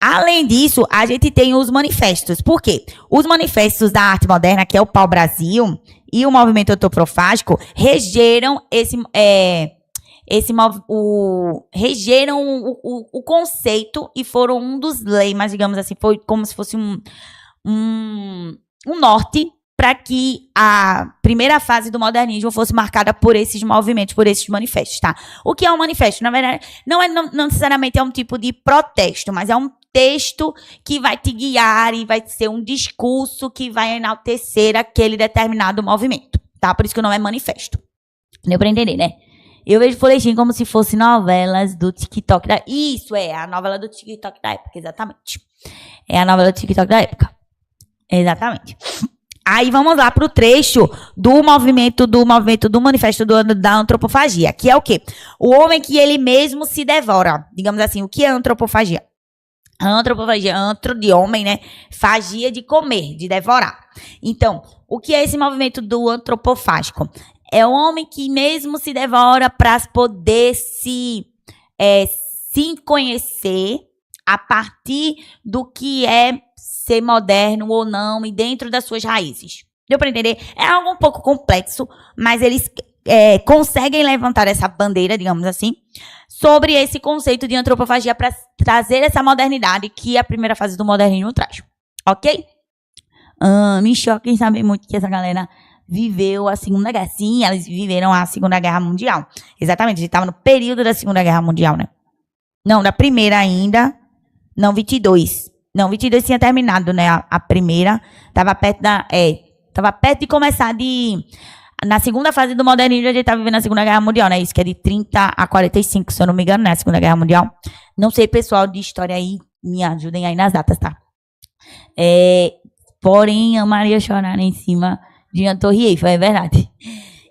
[SPEAKER 2] além disso, a gente tem os manifestos. Por quê? Os manifestos da arte moderna, que é o Pau-Brasil e o movimento antroprofágico, regeram regeram o conceito e foram um dos lemas, digamos assim, foi como se fosse um norte para que a primeira fase do modernismo fosse marcada por esses movimentos, por esses manifestos, tá? O que é um manifesto? Na verdade, não necessariamente é um tipo de protesto, mas é um texto que vai te guiar e vai ser um discurso que vai enaltecer aquele determinado movimento, tá? Por isso que o nome é manifesto. Deu para entender, né? Eu vejo folhetim como se fosse novelas do TikTok Isso, a novela do TikTok da época, exatamente. É a novela do TikTok da época. Exatamente. Aí vamos lá para o trecho do movimento do manifesto da antropofagia, que é o quê? O homem que ele mesmo se devora. Digamos assim, o que é antropofagia? A antropofagia, antro de homem, né? Fagia de comer, de devorar. Então, o que é esse movimento do antropofágico? É o homem que mesmo se devora para poder se conhecer a partir do que é ser moderno ou não e dentro das suas raízes. Deu para entender? É algo um pouco complexo, mas conseguem levantar essa bandeira, digamos assim, sobre esse conceito de antropofagia para trazer essa modernidade que a primeira fase do modernismo traz. Ok? Me choca em saber muito que essa galera viveu a Segunda Guerra. Sim, elas viveram a Segunda Guerra Mundial. Exatamente, a gente estava no período da Segunda Guerra Mundial, né? Não, da primeira ainda. Não, 22. Não, 22 tinha terminado, né? A primeira. Tava perto de começar na segunda fase do modernismo, a gente tá vivendo a Segunda Guerra Mundial, né? Isso que é de 30 a 45, se eu não me engano, né? A Segunda Guerra Mundial. Não sei, pessoal de história aí, me ajudem aí nas datas, tá? Porém, a Maria chorar em cima de uma Torre Eiffel, é verdade.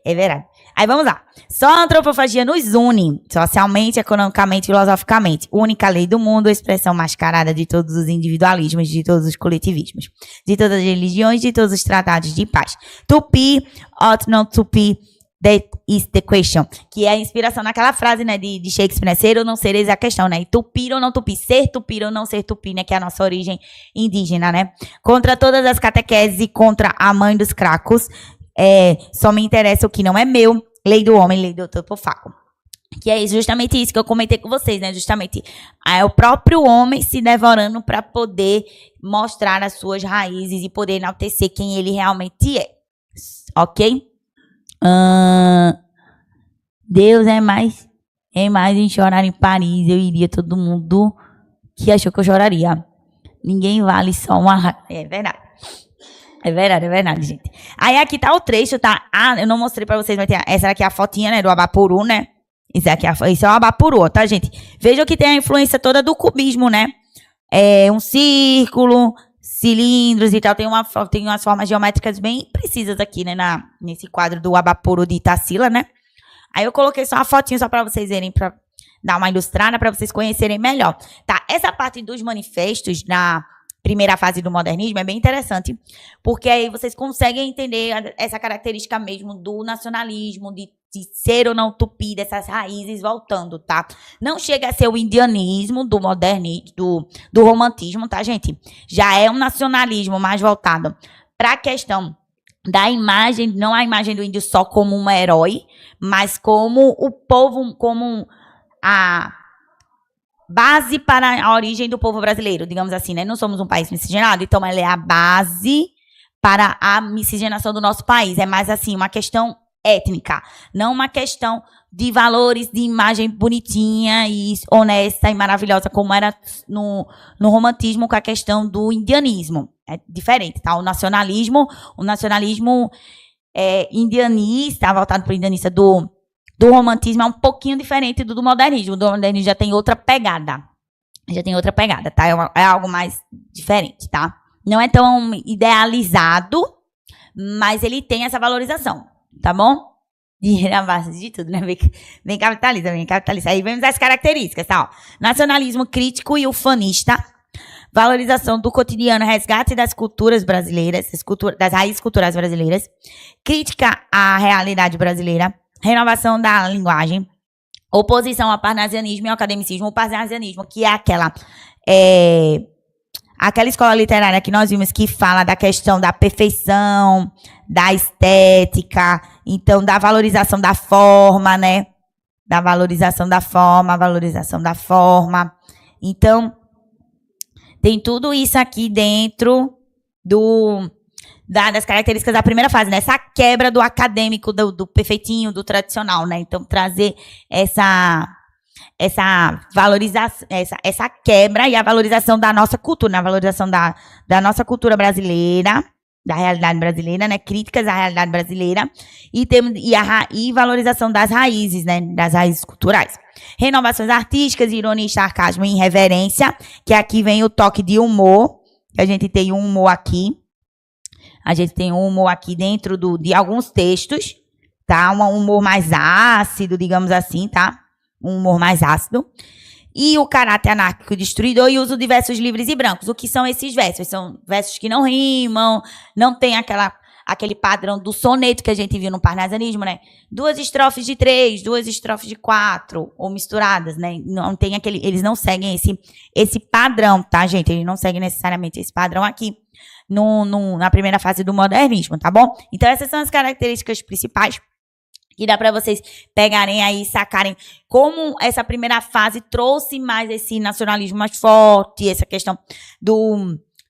[SPEAKER 2] É verdade. Aí vamos lá. Só a antropofagia nos une, socialmente, economicamente e filosoficamente. Única lei do mundo, expressão mascarada de todos os individualismos, de todos os coletivismos, de todas as religiões, de todos os tratados de paz. To be, ought not to be, that is the question. Que é a inspiração naquela frase, né, de Shakespeare, né? Ser ou não ser, eis a questão, né? E tupir ou não tupir, ser tupir ou não ser tupi, né? Que é a nossa origem indígena, né? Contra todas as catequeses e contra a mãe dos cracos, só me interessa o que não é meu. Lei do homem, lei do antropofago. Que é justamente isso que eu comentei com vocês, né? Justamente é o próprio homem se devorando para poder mostrar as suas raízes e poder enaltecer quem ele realmente é. Ok? Deus é mais em chorar em Paris. Eu iria todo mundo que achou que eu choraria. Ninguém vale só uma... É verdade. É verdade, gente. Aí aqui tá o trecho, tá? Eu não mostrei pra vocês, mas essa aqui é a fotinha, né, do Abapuru, né? Esse é o Abapuru, tá, gente? Vejam que tem a influência toda do cubismo, né? Um círculo, cilindros e tal. Tem umas formas geométricas bem precisas aqui, né? Nesse quadro do Abapuru de Tarsila, né? Aí eu coloquei só uma fotinha só pra vocês verem, pra dar uma ilustrada, pra vocês conhecerem melhor. Tá, essa parte dos manifestos na primeira fase do modernismo é bem interessante, porque aí vocês conseguem entender essa característica mesmo do nacionalismo, de ser ou não tupi, dessas raízes voltando, tá? Não chega a ser o indianismo do modernismo, do romantismo, tá, gente? Já é um nacionalismo mais voltado para a questão da imagem, não a imagem do índio só como um herói, mas como o povo, como a base para a origem do povo brasileiro, digamos assim, né? Não somos um país miscigenado, então ela é a base para a miscigenação do nosso país. É mais assim, uma questão étnica, não uma questão de valores, de imagem bonitinha e honesta e maravilhosa, como era no romantismo com a questão do indianismo. É diferente, tá? O nacionalismo indianista, voltado para o indianista do romantismo, é um pouquinho diferente do modernismo. Do modernismo já tem outra pegada. Tá? É algo mais diferente, tá? Não é tão idealizado, mas ele tem essa valorização, tá bom? Dinheiro é a base de tudo, né? Bem capitalista. Aí vemos as características, tá? Ó. Nacionalismo crítico e ufanista. Valorização do cotidiano, resgate das culturas brasileiras, das raízes culturais brasileiras. Crítica à realidade brasileira. Renovação da linguagem, oposição ao parnasianismo e ao academicismo. O parnasianismo, que é aquela escola literária que nós vimos que fala da questão da perfeição, da estética, então da valorização da forma, né? Da valorização da forma. Então, tem tudo isso aqui dentro das características da primeira fase, né? Essa quebra do acadêmico, do perfeitinho, do tradicional, né? Então, trazer essa valorização, essa quebra e a valorização da nossa cultura, a valorização da nossa cultura brasileira, da realidade brasileira, né? Críticas à realidade brasileira e valorização das raízes, né? Das raízes culturais. Renovações artísticas, ironia, sarcasmo e irreverência, que aqui vem o toque de humor, que a gente tem um humor aqui. A gente tem um humor aqui dentro de alguns textos, tá? Um humor mais ácido, digamos assim, tá? Um humor mais ácido. E o caráter anárquico destruidor e uso de versos livres e brancos. O que são esses versos? São versos que não rimam, não tem aquele padrão do soneto que a gente viu no parnasianismo, né? 2 estrofes de 3, 2 estrofes de 4, ou misturadas, né? Não tem eles não seguem esse padrão, tá, gente? Eles não seguem necessariamente esse padrão aqui. Na primeira fase do modernismo, tá bom? Então, essas são as características principais que dá para vocês pegarem aí e sacarem como essa primeira fase trouxe mais esse nacionalismo mais forte, essa questão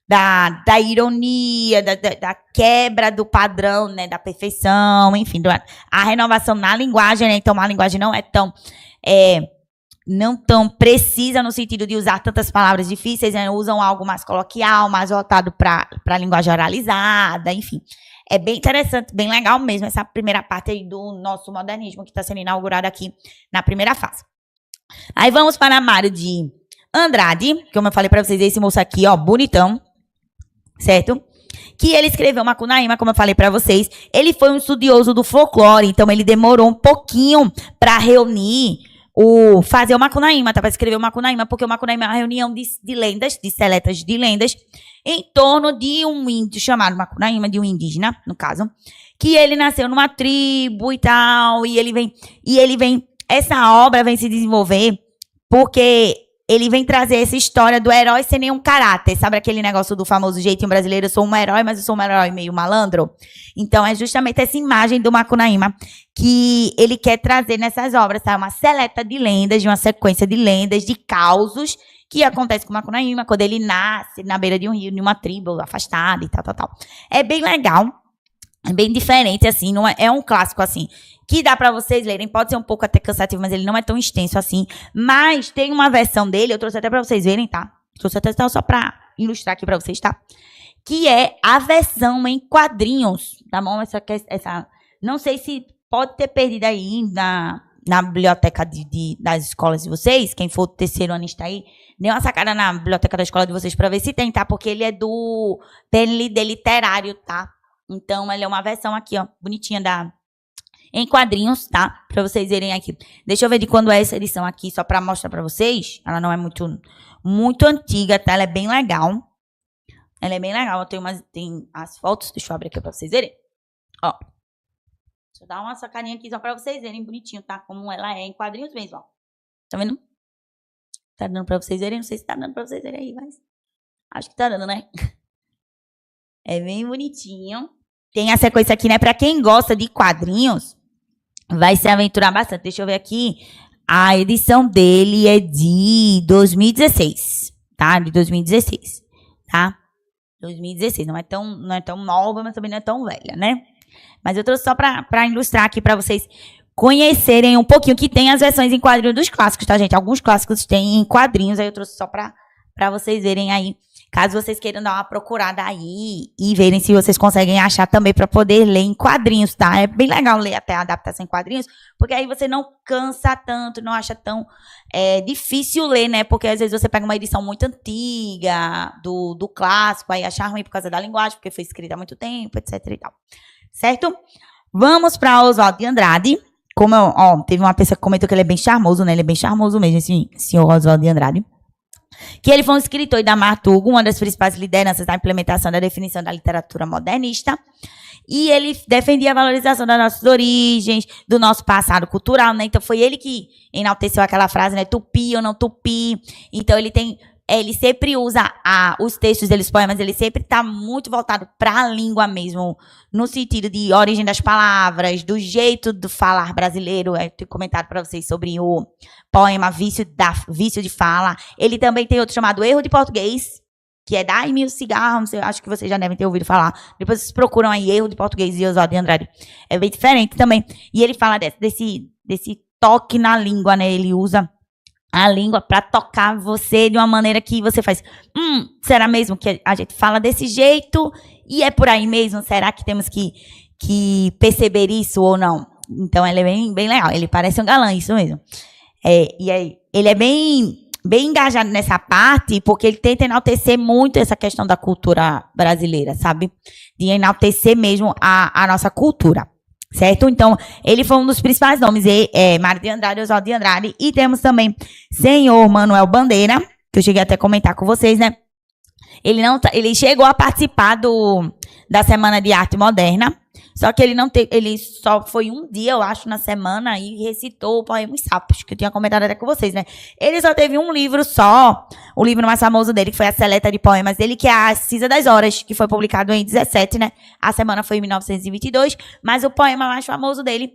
[SPEAKER 2] da ironia, da quebra do padrão, né, da perfeição, enfim, a renovação na linguagem, né, então a linguagem não tão precisa no sentido de usar tantas palavras difíceis, né, usam algo mais coloquial, mais voltado para a linguagem oralizada, enfim. É bem interessante, bem legal mesmo essa primeira parte aí do nosso modernismo que está sendo inaugurado aqui na primeira fase. Aí vamos para Mário de Andrade, como eu falei para vocês, esse moço aqui, ó, bonitão, certo? Que ele escreveu Macunaíma, como eu falei para vocês. Ele foi um estudioso do folclore, então ele demorou um pouquinho para reunir fazer o Macunaíma, tá? Para escrever o Macunaíma, porque o Macunaíma é uma reunião de lendas, de seletas de lendas, em torno de um índio chamado Macunaíma, de um indígena, no caso, que ele nasceu numa tribo e tal, e ele vem, essa obra vem se desenvolver porque ele vem trazer essa história do herói sem nenhum caráter. Sabe aquele negócio do famoso jeitinho brasileiro? Eu sou um herói, mas eu sou um herói meio malandro. Então, é justamente essa imagem do Macunaíma que ele quer trazer nessas obras, tá? Uma seleta de lendas, de uma sequência de lendas, de causos que acontece com o Macunaíma quando ele nasce na beira de um rio, numa tribo afastada e tal. É bem legal. É bem diferente, assim, não é um clássico, assim, que dá pra vocês lerem, pode ser um pouco até cansativo, mas ele não é tão extenso assim, mas tem uma versão dele, eu trouxe até pra vocês verem, tá? Trouxe até só pra ilustrar aqui pra vocês, tá? Que é a versão em quadrinhos, tá bom? Essa não sei se pode ter perdido aí na biblioteca das escolas de vocês, quem for do terceiro ano está aí, dê uma sacada na biblioteca da escola de vocês pra ver se tem, tá? Porque ele é do PNLD literário, tá? Então, ele é uma versão aqui, ó, bonitinha em quadrinhos, tá? Pra vocês verem aqui. Deixa eu ver de quando é essa edição aqui, só pra mostrar pra vocês. Ela não é muito antiga, tá? Ela é bem legal. Ela é bem legal. Tem as fotos, deixa eu abrir aqui pra vocês verem. Ó. Deixa eu dar uma sacadinha aqui só pra vocês verem bonitinho, tá? Como ela é em quadrinhos mesmo, ó. Tá vendo? Tá dando pra vocês verem? Não sei se tá dando pra vocês verem aí, mas acho que tá dando, né? É bem bonitinho. Tem a sequência aqui, né? Pra quem gosta de quadrinhos, vai se aventurar bastante. Deixa eu ver aqui. A edição dele é de 2016, tá? De 2016, tá? 2016. Não é tão nova, mas também não é tão velha, né? Mas eu trouxe só pra ilustrar aqui pra vocês conhecerem um pouquinho, que tem as versões em quadrinhos dos clássicos, tá, gente? Alguns clássicos tem em quadrinhos, aí eu trouxe só pra vocês verem aí. Caso vocês queiram dar uma procurada aí e verem se vocês conseguem achar também para poder ler em quadrinhos, tá? É bem legal ler até a adaptação em quadrinhos, porque aí você não cansa tanto, não acha tão difícil ler, né? Porque às vezes você pega uma edição muito antiga do clássico, aí acha ruim por causa da linguagem, porque foi escrita há muito tempo, etc e tal. Certo? Vamos para Oswaldo de Andrade. Teve uma pessoa que comentou que ele é bem charmoso, né? Ele é bem charmoso mesmo, esse senhor Oswaldo de Andrade. Que ele foi um escritor e dramaturgo, uma das principais lideranças da implementação da definição da literatura modernista. E ele defendia a valorização das nossas origens, do nosso passado cultural, né? Então, foi ele que enalteceu aquela frase, né? Tupi ou não tupi. Então, ele sempre usa os textos dele, os poemas, ele sempre está muito voltado para a língua mesmo, no sentido de origem das palavras, do jeito do falar brasileiro. Eu tenho comentado para vocês sobre o poema Vício de Fala. Ele também tem outro chamado Erro de Português, que é Dai-me o cigarro, acho que vocês já devem ter ouvido falar. Depois vocês procuram aí Erro de Português e Oswaldo de Andrade. É bem diferente também. E ele fala desse toque na língua, né? Ele usa a língua para tocar você de uma maneira que você faz, será mesmo que a gente fala desse jeito? E é por aí mesmo? Será que temos que perceber isso ou não? Então, ele é bem, bem legal. Ele parece um galã, isso mesmo. E aí, ele é bem engajado nessa parte, porque ele tenta enaltecer muito essa questão da cultura brasileira, sabe? De enaltecer mesmo a nossa cultura. Certo? Então, ele foi um dos principais nomes, Mário de Andrade, Oswaldo de Andrade, e temos também Senhor Manuel Bandeira, que eu cheguei até a comentar com vocês, né? Ele chegou a participar da Semana de Arte Moderna, só que ele só foi um dia, eu acho, na semana, e recitou o poema Os Sapos, que eu tinha comentado até com vocês, né? Ele só teve um livro só, o livro mais famoso dele, que foi a seleta de poemas dele, que é a Cisa das Horas, que foi publicado em 17, né? A semana foi em 1922, mas o poema mais famoso dele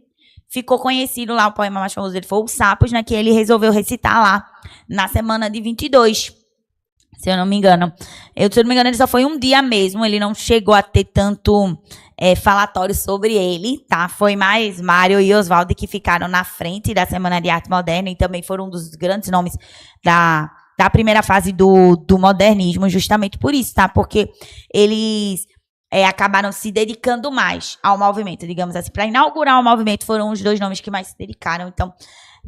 [SPEAKER 2] ficou conhecido lá, o poema mais famoso dele foi Os Sapos, né? Que ele resolveu recitar lá na semana de 22, se eu não me engano. Se eu não me engano, ele só foi um dia mesmo, ele não chegou a ter tanto falatório sobre ele, tá? Foi mais Mário e Oswaldo que ficaram na frente da Semana de Arte Moderna e também foram um dos grandes nomes da primeira fase do modernismo, justamente por isso, tá? Porque eles acabaram se dedicando mais ao movimento, digamos assim. Para inaugurar o movimento, foram os 2 nomes que mais se dedicaram. Então,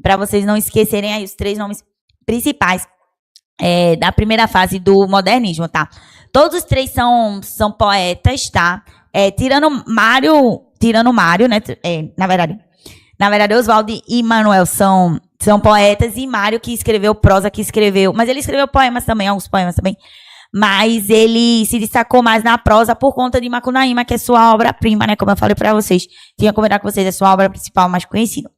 [SPEAKER 2] para vocês não esquecerem aí os 3 nomes principais da primeira fase do modernismo, tá? Todos os 3 são poetas, tá? Tirando Mário, né? Na verdade, Oswaldo e Manuel são poetas, e Mário que escreveu prosa, mas ele escreveu poemas também, alguns poemas também, mas ele se destacou mais na prosa por conta de Macunaíma, que é sua obra-prima, né? Como eu falei pra vocês, tinha comentado com vocês, é sua obra principal mais conhecida.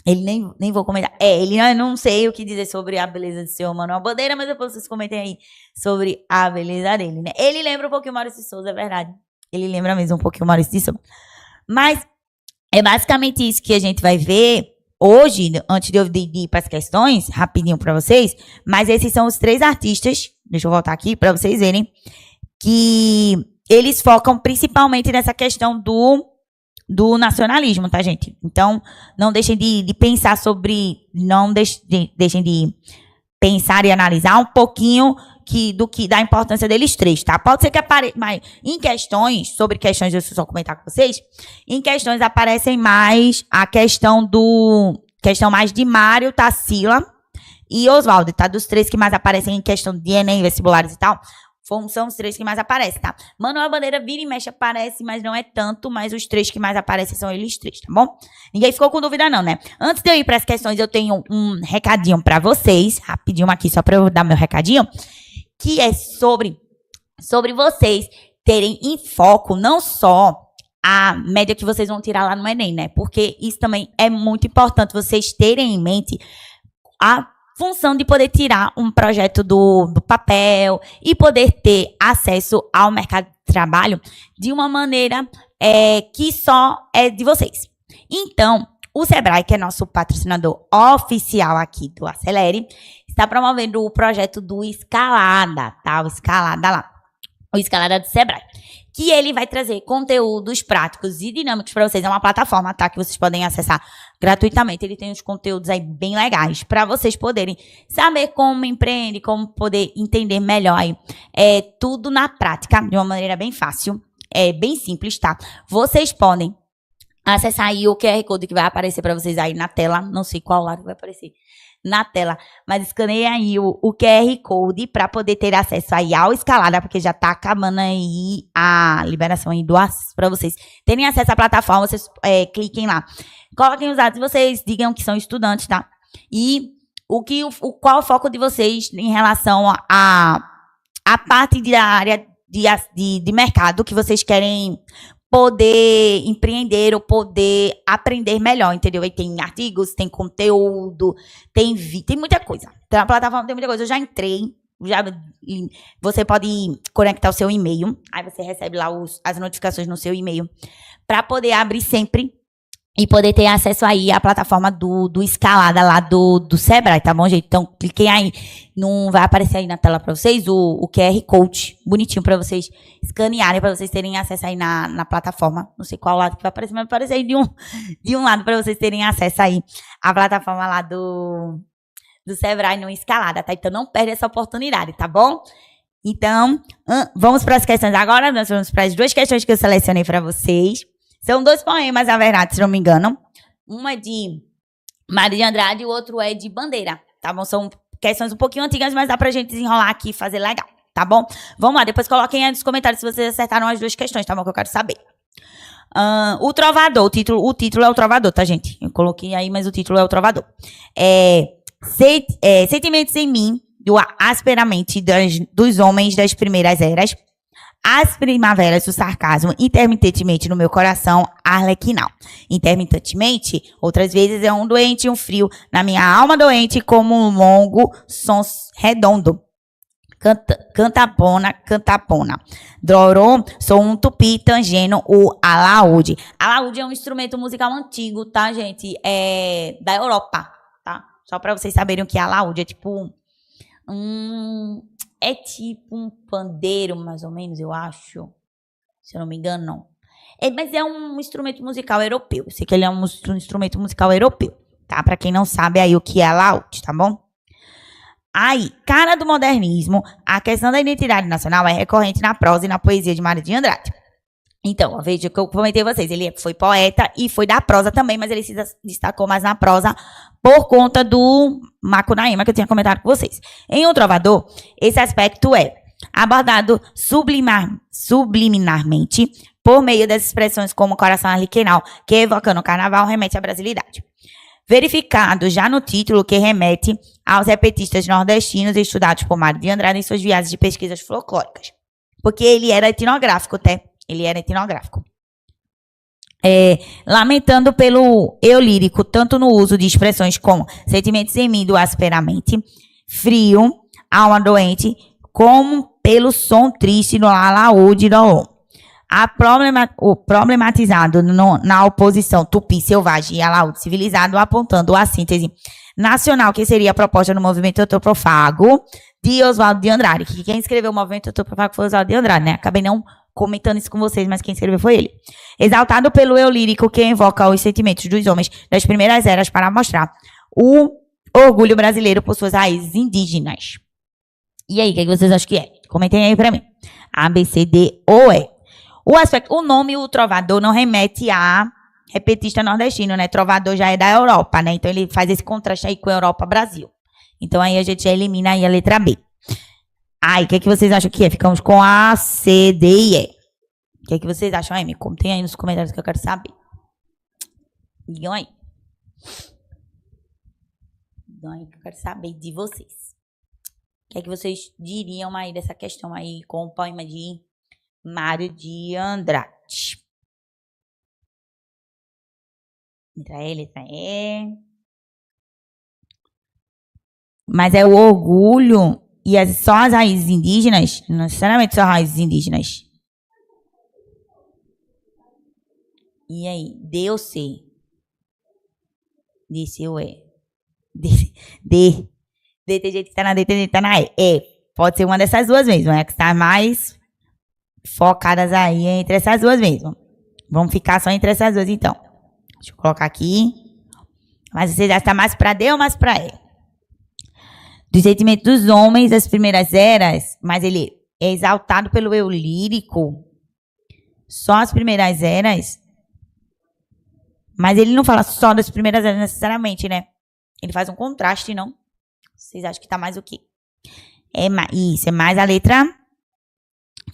[SPEAKER 2] Ele nem vou comentar. Eu não sei o que dizer sobre a beleza do seu Manuel Bandeira, mas depois vocês comentem aí sobre a beleza dele, né? Ele lembra um pouquinho o Maurício de Souza, é verdade. Ele lembra mesmo um pouquinho o Maurício de Souza. Mas é basicamente isso que a gente vai ver hoje, antes de eu ir para as questões, rapidinho para vocês. Mas esses são os 3 artistas, deixa eu voltar aqui para vocês verem, que eles focam principalmente nessa questão do nacionalismo, tá, gente? Então, não deixem de pensar deixem de pensar e analisar um pouquinho da importância deles 3, tá? Pode ser que apareça, mas em questões, deixa eu só comentar com vocês, em questões aparecem mais a questão mais de Mário, Tarsila e Oswaldo, tá? Dos 3 que mais aparecem em questão de Enem, vestibulares e tal, são os 3 que mais aparecem, tá? Manuel Bandeira vira e mexe aparece, mas não é tanto, mas os 3 que mais aparecem são eles 3, tá bom? Ninguém ficou com dúvida não, né? Antes de eu ir para as questões, eu tenho um recadinho para vocês, rapidinho aqui, só para eu dar meu recadinho, que é sobre vocês terem em foco não só a média que vocês vão tirar lá no Enem, né? Porque isso também é muito importante, vocês terem em mente a função de poder tirar um projeto do papel e poder ter acesso ao mercado de trabalho de uma maneira que só é de vocês. Então, o Sebrae, que é nosso patrocinador oficial aqui do Acelere, está promovendo o projeto do Escalada, tá? O Escalada lá. O Escalada do Sebrae. Que ele vai trazer conteúdos práticos e dinâmicos para vocês. É uma plataforma, tá? Que vocês podem acessar gratuitamente. Ele tem uns conteúdos aí bem legais para vocês poderem saber como empreender, como poder entender melhor aí. Tudo na prática, de uma maneira bem fácil. Bem simples, tá? Vocês podem acessar aí o QR Code que vai aparecer para vocês aí na tela. Não sei qual lado vai aparecer na tela, mas escaneie aí o QR Code para poder ter acesso aí ao Escalada, porque já tá acabando aí a liberação aí do acesso para vocês terem acesso à plataforma. Vocês cliquem lá, coloquem os dados, vocês digam que são estudantes, tá? E qual é o foco de vocês em relação a parte da área de mercado que vocês querem poder empreender ou poder aprender melhor, entendeu? Aí tem artigos, tem conteúdo, tem muita coisa. Então, a plataforma tem muita coisa. Eu já entrei, você pode conectar o seu e-mail, aí você recebe lá as notificações no seu e-mail, para poder abrir sempre e poder ter acesso aí à plataforma do Escalada lá do Sebrae, tá bom, gente? Então, cliquem aí, não vai aparecer aí na tela para vocês o QR Code, bonitinho para vocês escanearem, para vocês terem acesso aí na plataforma. Não sei qual lado que vai aparecer, mas vai aparecer aí de um lado para vocês terem acesso aí à plataforma lá do Sebrae no Escalada, tá? Então, não perde essa oportunidade, tá bom? Então, vamos para as questões agora. Nós vamos para as 2 questões que eu selecionei para vocês. São 2 poemas, na verdade, se não me engano. Um é de Mário de Andrade e o outro é de Bandeira, tá bom? São questões um pouquinho antigas, mas dá pra gente desenrolar aqui e fazer legal, tá bom? Vamos lá, depois coloquem aí nos comentários se vocês acertaram as 2 questões, tá bom? Que eu quero saber. O Trovador, o título é o Trovador, tá, gente? Eu coloquei aí, mas o título é o Trovador. Sentimentos em mim, do asperamente dos homens das primeiras eras, as primaveras do sarcasmo, intermitentemente no meu coração, arlequinal. Intermitentemente, outras vezes é um doente e um frio, na minha alma doente, como um longo som redondo. cantapona. Dorô, sou um tupi tangendo o alaúde. Alaúde é um instrumento musical antigo, tá, gente? É da Europa, tá? Só pra vocês saberem o que é alaúde. É tipo um pandeiro, mais ou menos, eu acho. Se eu não me engano, não. Mas é um instrumento musical europeu. Eu sei que ele é um instrumento musical europeu, tá? Pra quem não sabe aí o que é alaúde, tá bom? Aí, cara do modernismo, a questão da identidade nacional é recorrente na prosa e na poesia de Mário de Andrade. Então, veja que eu comentei a vocês, ele foi poeta e foi da prosa também, mas ele se destacou mais na prosa por conta do Macunaíma, que eu tinha comentado com vocês. Em O Trovador, esse aspecto é abordado subliminarmente por meio das expressões como coração arlequinal, que evocando o carnaval remete à brasilidade. Verificado já no título que remete aos repetistas nordestinos estudados por Mário de Andrade em suas viagens de pesquisas folclóricas. Porque ele era etnográfico, até. Ele era etnográfico. Lamentando pelo eu lírico, tanto no uso de expressões como sentimentos em mim do asperamente, frio, alma doente, como pelo som triste no alaúde do o problematizado na oposição tupi selvagem e alaúde civilizado, apontando a síntese nacional que seria a proposta do movimento antropofago de Oswaldo de Andrade. Que quem escreveu o movimento antropofago foi Oswaldo de Andrade, né? Acabei não comentando isso com vocês, mas quem escreveu foi ele. Exaltado pelo eu lírico que invoca os sentimentos dos homens das primeiras eras para mostrar o orgulho brasileiro por suas raízes indígenas. E aí, o que vocês acham que é? Comentem aí pra mim. A, B, C, D ou E. O nome, o trovador, não remete a repetista nordestino, né? Trovador já é da Europa, né? Então, ele faz esse contraste aí com a Europa-Brasil. Então, aí a gente já elimina aí a letra B. Aí, o que vocês acham que é? Ficamos com A, C, D e E. O que vocês acham aí? Me contem aí nos comentários que eu quero saber. Digam aí. Digam aí que eu quero saber de vocês. O que vocês diriam aí dessa questão aí com o poema de Mário de Andrade? Letra E, letra E. Mas é o orgulho e só as raízes indígenas? Não necessariamente só as raízes indígenas. E aí? D ou C? D, C ou E? D. D tem gente que tá na D, tem gente que tá na E. Pode ser uma dessas duas mesmo. É que está mais focadas aí entre essas duas mesmo. Vamos ficar só entre essas duas, então. Deixa eu colocar aqui. Mas você já está mais para D ou mais para E? Do sentimento dos homens das primeiras eras, mas ele é exaltado pelo eu lírico. Só as primeiras eras. Mas ele não fala só das primeiras eras necessariamente, né? Ele faz um contraste, não? Vocês acham que tá mais o quê? Isso, é mais a letra.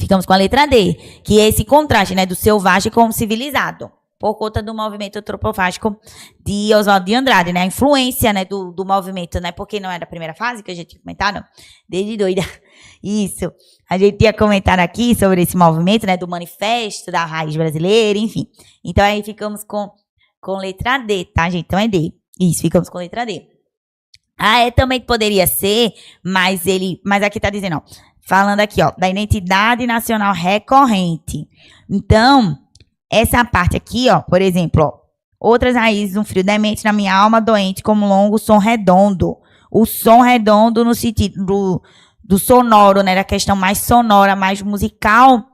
[SPEAKER 2] Ficamos com a letra D, que é esse contraste, né, do selvagem com o civilizado, por conta do movimento antropofágico de Oswaldo de Andrade, né, a influência, né, do movimento, né, porque não era a primeira fase que a gente tinha comentado, desde doida, isso, a gente tinha comentado aqui sobre esse movimento, né, do manifesto da raiz brasileira, enfim, então aí ficamos com letra D, tá, gente, então é D, isso, ficamos com letra D. Também poderia ser, mas aqui tá dizendo, ó, falando aqui, ó, da identidade nacional recorrente. Então, essa parte aqui, ó, por exemplo, ó, outras raízes, um frio demente na minha alma doente, como longo som redondo. O som redondo no sentido do sonoro, né, da questão mais sonora, mais musical.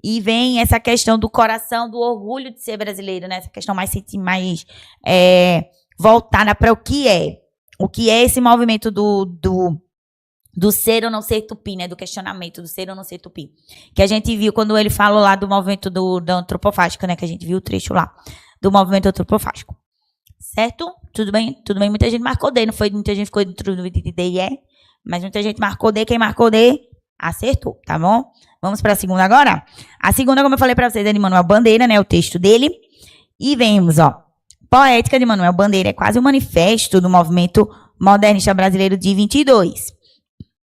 [SPEAKER 2] E vem essa questão do coração, do orgulho de ser brasileiro, né, essa questão mais voltada para o que é. O que é esse movimento do ser ou não ser tupi, né? Do questionamento do ser ou não ser tupi. Que a gente viu quando ele falou lá do movimento do antropofágico, né? Que a gente viu o trecho lá do movimento antropofágico. Certo? Tudo bem? Tudo bem. Muita gente marcou D, não foi? Muita gente ficou dentro do D e E, mas muita gente marcou D. Quem marcou D, acertou, tá bom? Vamos para a segunda agora? A segunda, como eu falei para vocês, é de Manuel Bandeira, né? O texto dele. E vemos, ó. Poética de Manuel Bandeira é quase um manifesto do movimento modernista brasileiro de 22.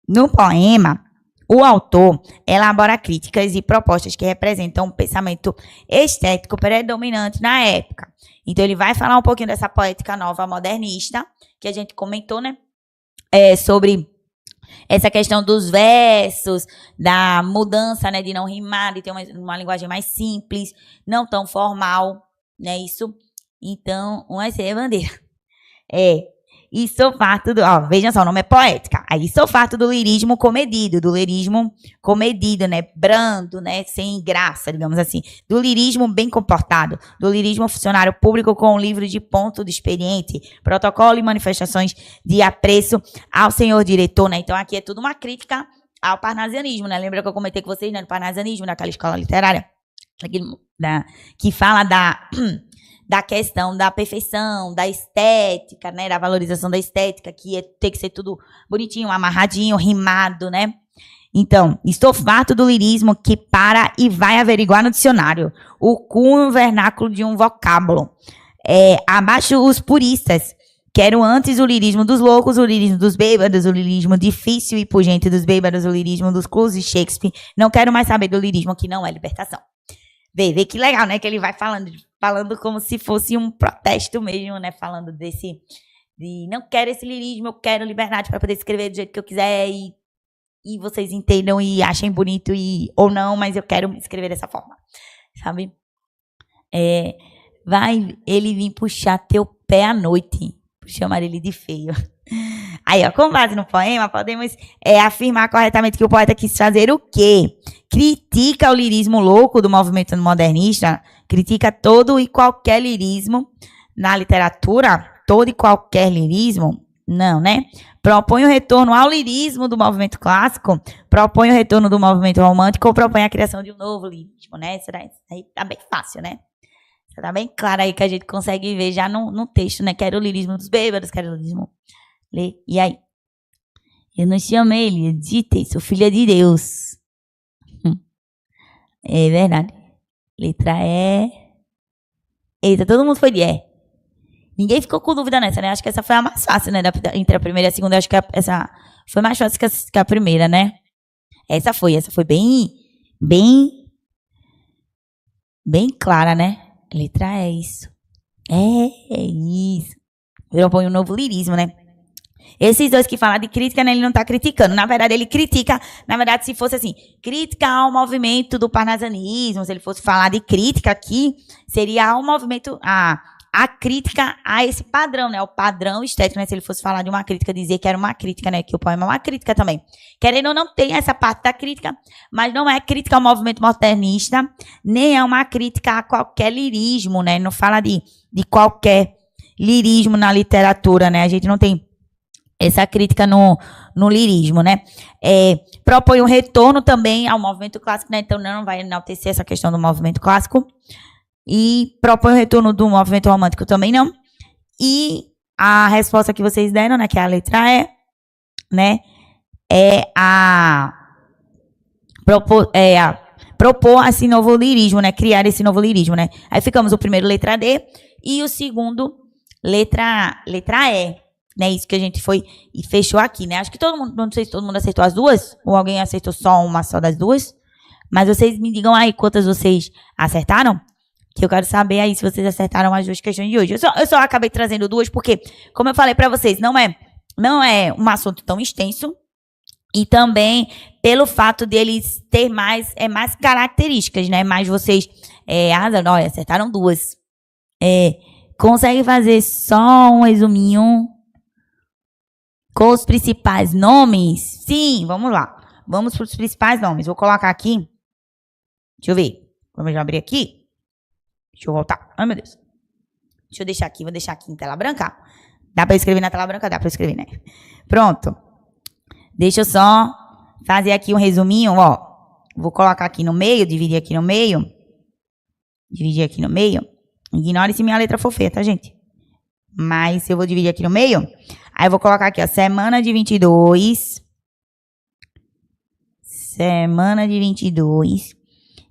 [SPEAKER 2] No poema, o autor elabora críticas e propostas que representam um pensamento estético predominante na época. Então, ele vai falar um pouquinho dessa poética nova modernista, que a gente comentou, né? Sobre Essa questão dos versos, da mudança, né, de não rimar, de ter uma linguagem mais simples, não tão formal, né, isso. Então, uma bandeira. E sou farto do... Ó, vejam só, o nome é poética. Aí sou farto do lirismo comedido, né, brando, né, sem graça, digamos assim. Do lirismo bem comportado, do lirismo funcionário público com um livro de ponto de experiente, protocolo e manifestações de apreço ao senhor diretor, né. Então, aqui é tudo uma crítica ao parnasianismo, né. Lembra que eu comentei com vocês, né, do parnasianismo, daquela escola literária, que fala da questão da perfeição, da estética, né, da valorização da estética, que tem que ser tudo bonitinho, amarradinho, rimado, né. Então, estou farto do lirismo que para e vai averiguar no dicionário o cunho vernáculo de um vocábulo. Abaixo os puristas. Quero antes o lirismo dos loucos, o lirismo dos bêbados, o lirismo difícil e pungente dos bêbados, o lirismo dos clus e Shakespeare. Não quero mais saber do lirismo que não é libertação. Vê que legal, né? Que ele vai falando como se fosse um protesto mesmo, né? Falando de não quero esse lirismo, eu quero liberdade para poder escrever do jeito que eu quiser e vocês entendam e achem bonito ou não, mas eu quero escrever dessa forma, sabe? Vai ele vir puxar teu pé à noite, chamar ele de feio. Aí, ó, com base no poema, podemos afirmar corretamente que o poeta quis fazer o quê? Critica o lirismo louco do movimento modernista, critica todo e qualquer lirismo na literatura, todo e qualquer lirismo, não, né? Propõe o retorno ao lirismo do movimento clássico, propõe o retorno do movimento romântico ou propõe a criação de um novo lirismo, né? Isso aí tá bem fácil, né? Isso tá bem claro aí que a gente consegue ver já no texto, né? Quero o lirismo dos bêbados, quero o lirismo... E aí? Eu não chamei ele, eu digitei, sou filha de Deus. É verdade. Letra E. Eita, todo mundo foi de E. Ninguém ficou com dúvida nessa, né? Acho que essa foi a mais fácil, né? Entre a primeira e a segunda, acho que essa foi mais fácil que a primeira, né? Essa foi bem clara, né? Letra E, isso. É isso. Eu ponho um novo lirismo, né? Esses dois que falam de crítica, né, ele não está criticando. Na verdade, ele critica, se fosse assim, crítica ao movimento do parnasianismo, se ele fosse falar de crítica aqui, seria ao movimento, a crítica a esse padrão, né, o padrão estético, né, se ele fosse falar de uma crítica, dizer que era uma crítica, né, que o poema é uma crítica também. Querendo ou não, tem essa parte da crítica, mas não é crítica ao movimento modernista, nem é uma crítica a qualquer lirismo, né, não fala de qualquer lirismo na literatura, né, a gente não tem essa crítica no lirismo, né? Propõe um retorno também ao movimento clássico, né? Então não vai enaltecer essa questão do movimento clássico. E propõe o retorno do movimento romântico também não. E a resposta que vocês deram, né? Que é a letra E, né? Propor esse novo lirismo, né? Criar esse novo lirismo, né? Aí ficamos o primeiro letra D e o segundo letra E. Né, isso que a gente foi e fechou aqui, né? Acho que todo mundo, não sei se todo mundo acertou as duas, ou alguém acertou só das duas, mas vocês me digam aí quantas vocês acertaram, que eu quero saber aí se vocês acertaram as duas questões de hoje. Eu só acabei trazendo duas porque, como eu falei para vocês, não é um assunto tão extenso, e também pelo fato deles ter mais características, né? Mas vocês acertaram duas. Consegue fazer só um resuminho com os principais nomes? Sim, vamos lá. Vamos para os principais nomes. Vou colocar aqui. Deixa eu ver. Vamos já abrir aqui. Deixa eu voltar. Ai, meu Deus. Deixa eu deixar aqui. Vou deixar aqui em tela branca. Dá para escrever na tela branca? Dá para escrever, né? Pronto. Deixa eu só fazer aqui um resuminho, ó. Vou colocar aqui no meio, dividir aqui no meio. Ignore se minha letra for feia, tá, gente? Mas eu vou dividir aqui no meio. Aí eu vou colocar aqui, ó, semana de 22.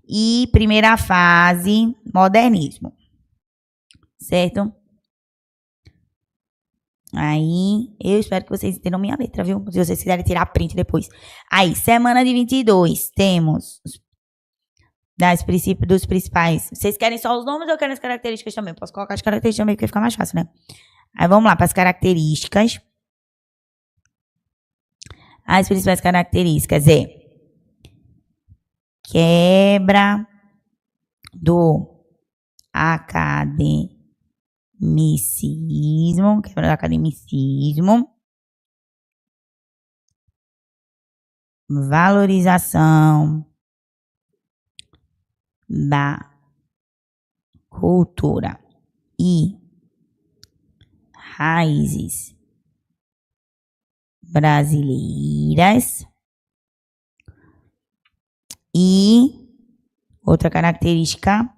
[SPEAKER 2] E primeira fase, modernismo. Certo? Aí, eu espero que vocês entendam minha letra, viu? Se vocês quiserem tirar print depois. Aí, semana de 22, temos dos principais. Vocês querem só os nomes ou querem as características também? Posso colocar as características também, porque fica mais fácil, né? Aí, vamos lá para as características. As principais características é quebra do academicismo, valorização da cultura e raízes brasileiras. E outra característica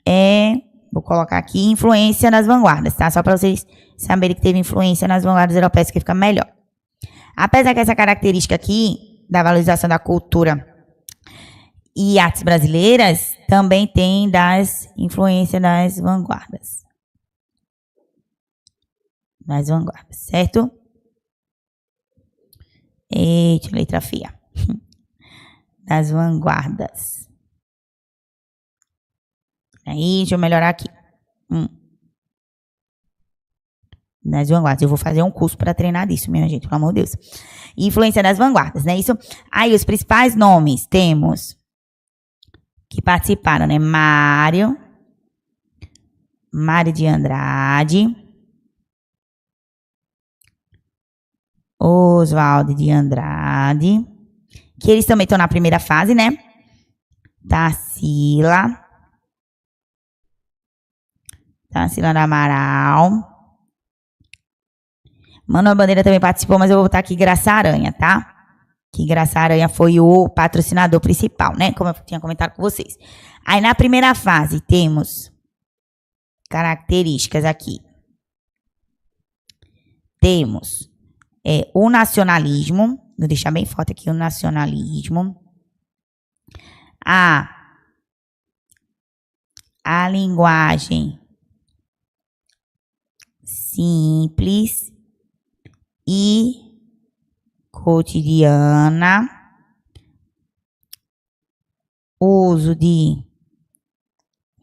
[SPEAKER 2] é, vou colocar aqui, influência nas vanguardas, tá? Só para vocês saberem que teve influência nas vanguardas europeias, que fica melhor. Apesar que essa característica aqui, da valorização da cultura e artes brasileiras, também tem das influências das vanguardas. Das vanguardas, certo? Eita, letra feia. Das vanguardas. Aí, deixa eu melhorar aqui. Das vanguardas. Eu vou fazer um curso para treinar disso, minha gente, pelo amor de Deus. Influência das vanguardas, né? Isso. Aí, os principais nomes temos que participaram, né? Mário de Andrade, Oswaldo de Andrade, que eles também estão na primeira fase, né? Tarsila do Amaral. Manuel Bandeira também participou, mas eu vou botar aqui Graça Aranha, tá? Que Graça Aranha foi o patrocinador principal, né? Como eu tinha comentado com vocês. Aí, na primeira fase, temos características aqui. Temos o nacionalismo. Vou deixar bem forte aqui o nacionalismo. A linguagem simples e cotidiana, uso de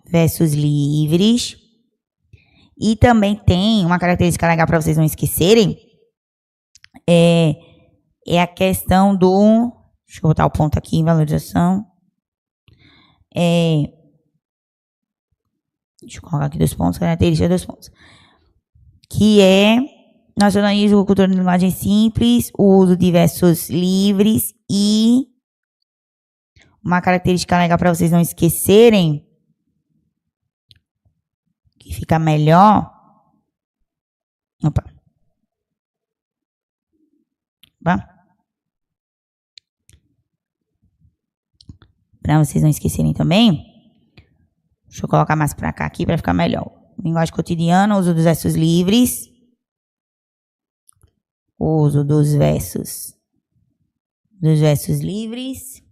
[SPEAKER 2] versos livres, e também tem uma característica legal para vocês não esquecerem, é a questão do, deixa eu botar o ponto aqui em valorização, deixa eu colocar aqui 2 pontos, característica 2 pontos, que é nacionalismo, cultura de linguagem simples, o uso de versos livres e uma característica legal para vocês não esquecerem, que fica melhor. Opa. Para vocês não esquecerem também, deixa eu colocar mais para cá aqui para ficar melhor. Linguagem cotidiana, uso dos versos livres. Uso dos versos livres.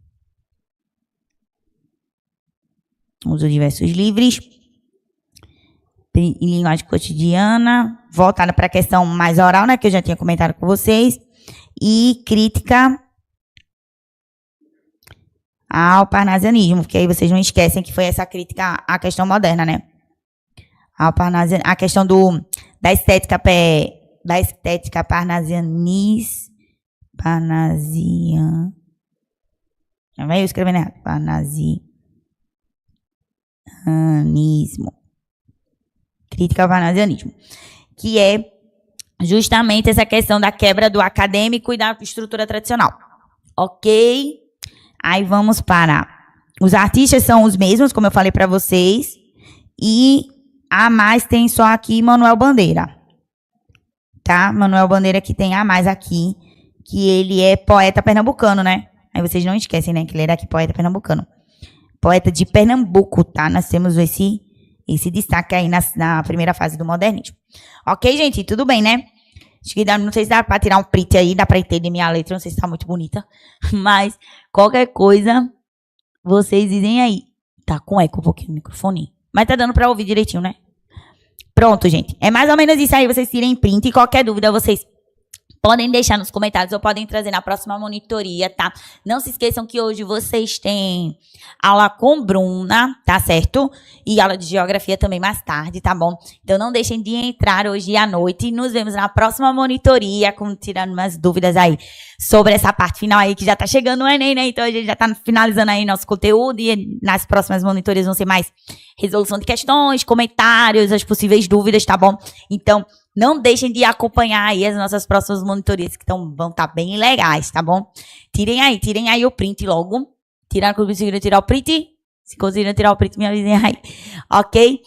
[SPEAKER 2] Uso de versos livres. Em linguagem cotidiana, voltada para a questão mais oral, né, que eu já tinha comentado com vocês. E crítica ao parnasianismo, porque aí vocês não esquecem que foi essa crítica à questão moderna, né? Ao a questão da estética já vai eu escrevendo errado. Parnasianismo. Crítica ao parnasianismo. Que é justamente essa questão da quebra do acadêmico e da estrutura tradicional. Ok? Aí vamos para... Os artistas são os mesmos, como eu falei para vocês. E a mais tem só aqui Manuel Bandeira. Tá? Manuel Bandeira que tem a mais aqui, que ele é poeta pernambucano, né? Aí vocês não esquecem, né? Que ele era aqui poeta pernambucano. Poeta de Pernambuco, tá? Nós temos esse destaque aí na primeira fase do modernismo. Ok, gente? Tudo bem, né? Acho que não sei se dá pra tirar um print aí, dá pra entender minha letra, não sei se tá muito bonita. Mas qualquer coisa, vocês dizem aí. Tá com eco um pouquinho o microfone. Mas tá dando pra ouvir direitinho, né? Pronto, gente. É mais ou menos isso aí, vocês tirem print e qualquer dúvida vocês Podem deixar nos comentários ou podem trazer na próxima monitoria, tá? Não se esqueçam que hoje vocês têm aula com Bruna, tá certo? E aula de geografia também mais tarde, tá bom? Então não deixem de entrar hoje à noite. Nos vemos na próxima monitoria, tirando umas dúvidas aí sobre essa parte final aí, que já tá chegando o Enem, né? Então a gente já tá finalizando aí nosso conteúdo e nas próximas monitorias vão ser mais resolução de questões, comentários, as possíveis dúvidas, tá bom? Então, não deixem de acompanhar aí as nossas próximas monitorias que vão estar bem legais, tá bom? Tirem aí o print logo. Tiraram, conseguiram tirar o print? Se conseguiram tirar o print, me avisem aí. Ok?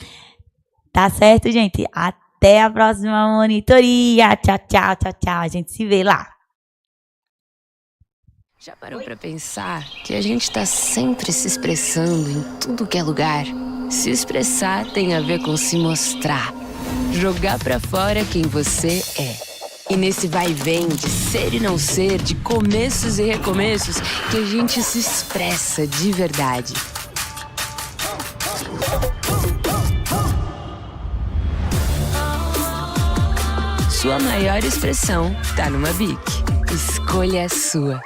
[SPEAKER 2] Tá certo, gente? Até a próxima monitoria. Tchau, tchau, tchau, tchau. A gente se vê lá.
[SPEAKER 3] Já parou pra pensar que a gente tá sempre se expressando em tudo que é lugar? Se expressar tem a ver com se mostrar. Jogar pra fora quem você é. E nesse vai e vem de ser e não ser, de começos e recomeços, que a gente se expressa de verdade. Sua maior expressão tá numa BIC. Escolha a sua.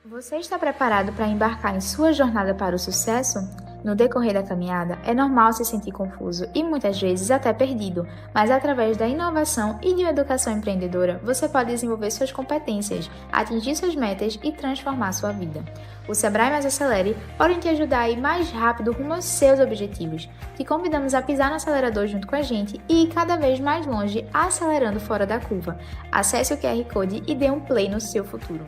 [SPEAKER 4] Você está preparado para embarcar em sua jornada para o sucesso? No decorrer da caminhada, é normal se sentir confuso e muitas vezes até perdido, mas através da inovação e de uma educação empreendedora, você pode desenvolver suas competências, atingir suas metas e transformar sua vida. O Sebrae Mais Acelere pode te ajudar a ir mais rápido rumo aos seus objetivos. Te convidamos a pisar no acelerador junto com a gente e ir cada vez mais longe, acelerando fora da curva. Acesse o QR Code e dê um play no seu futuro.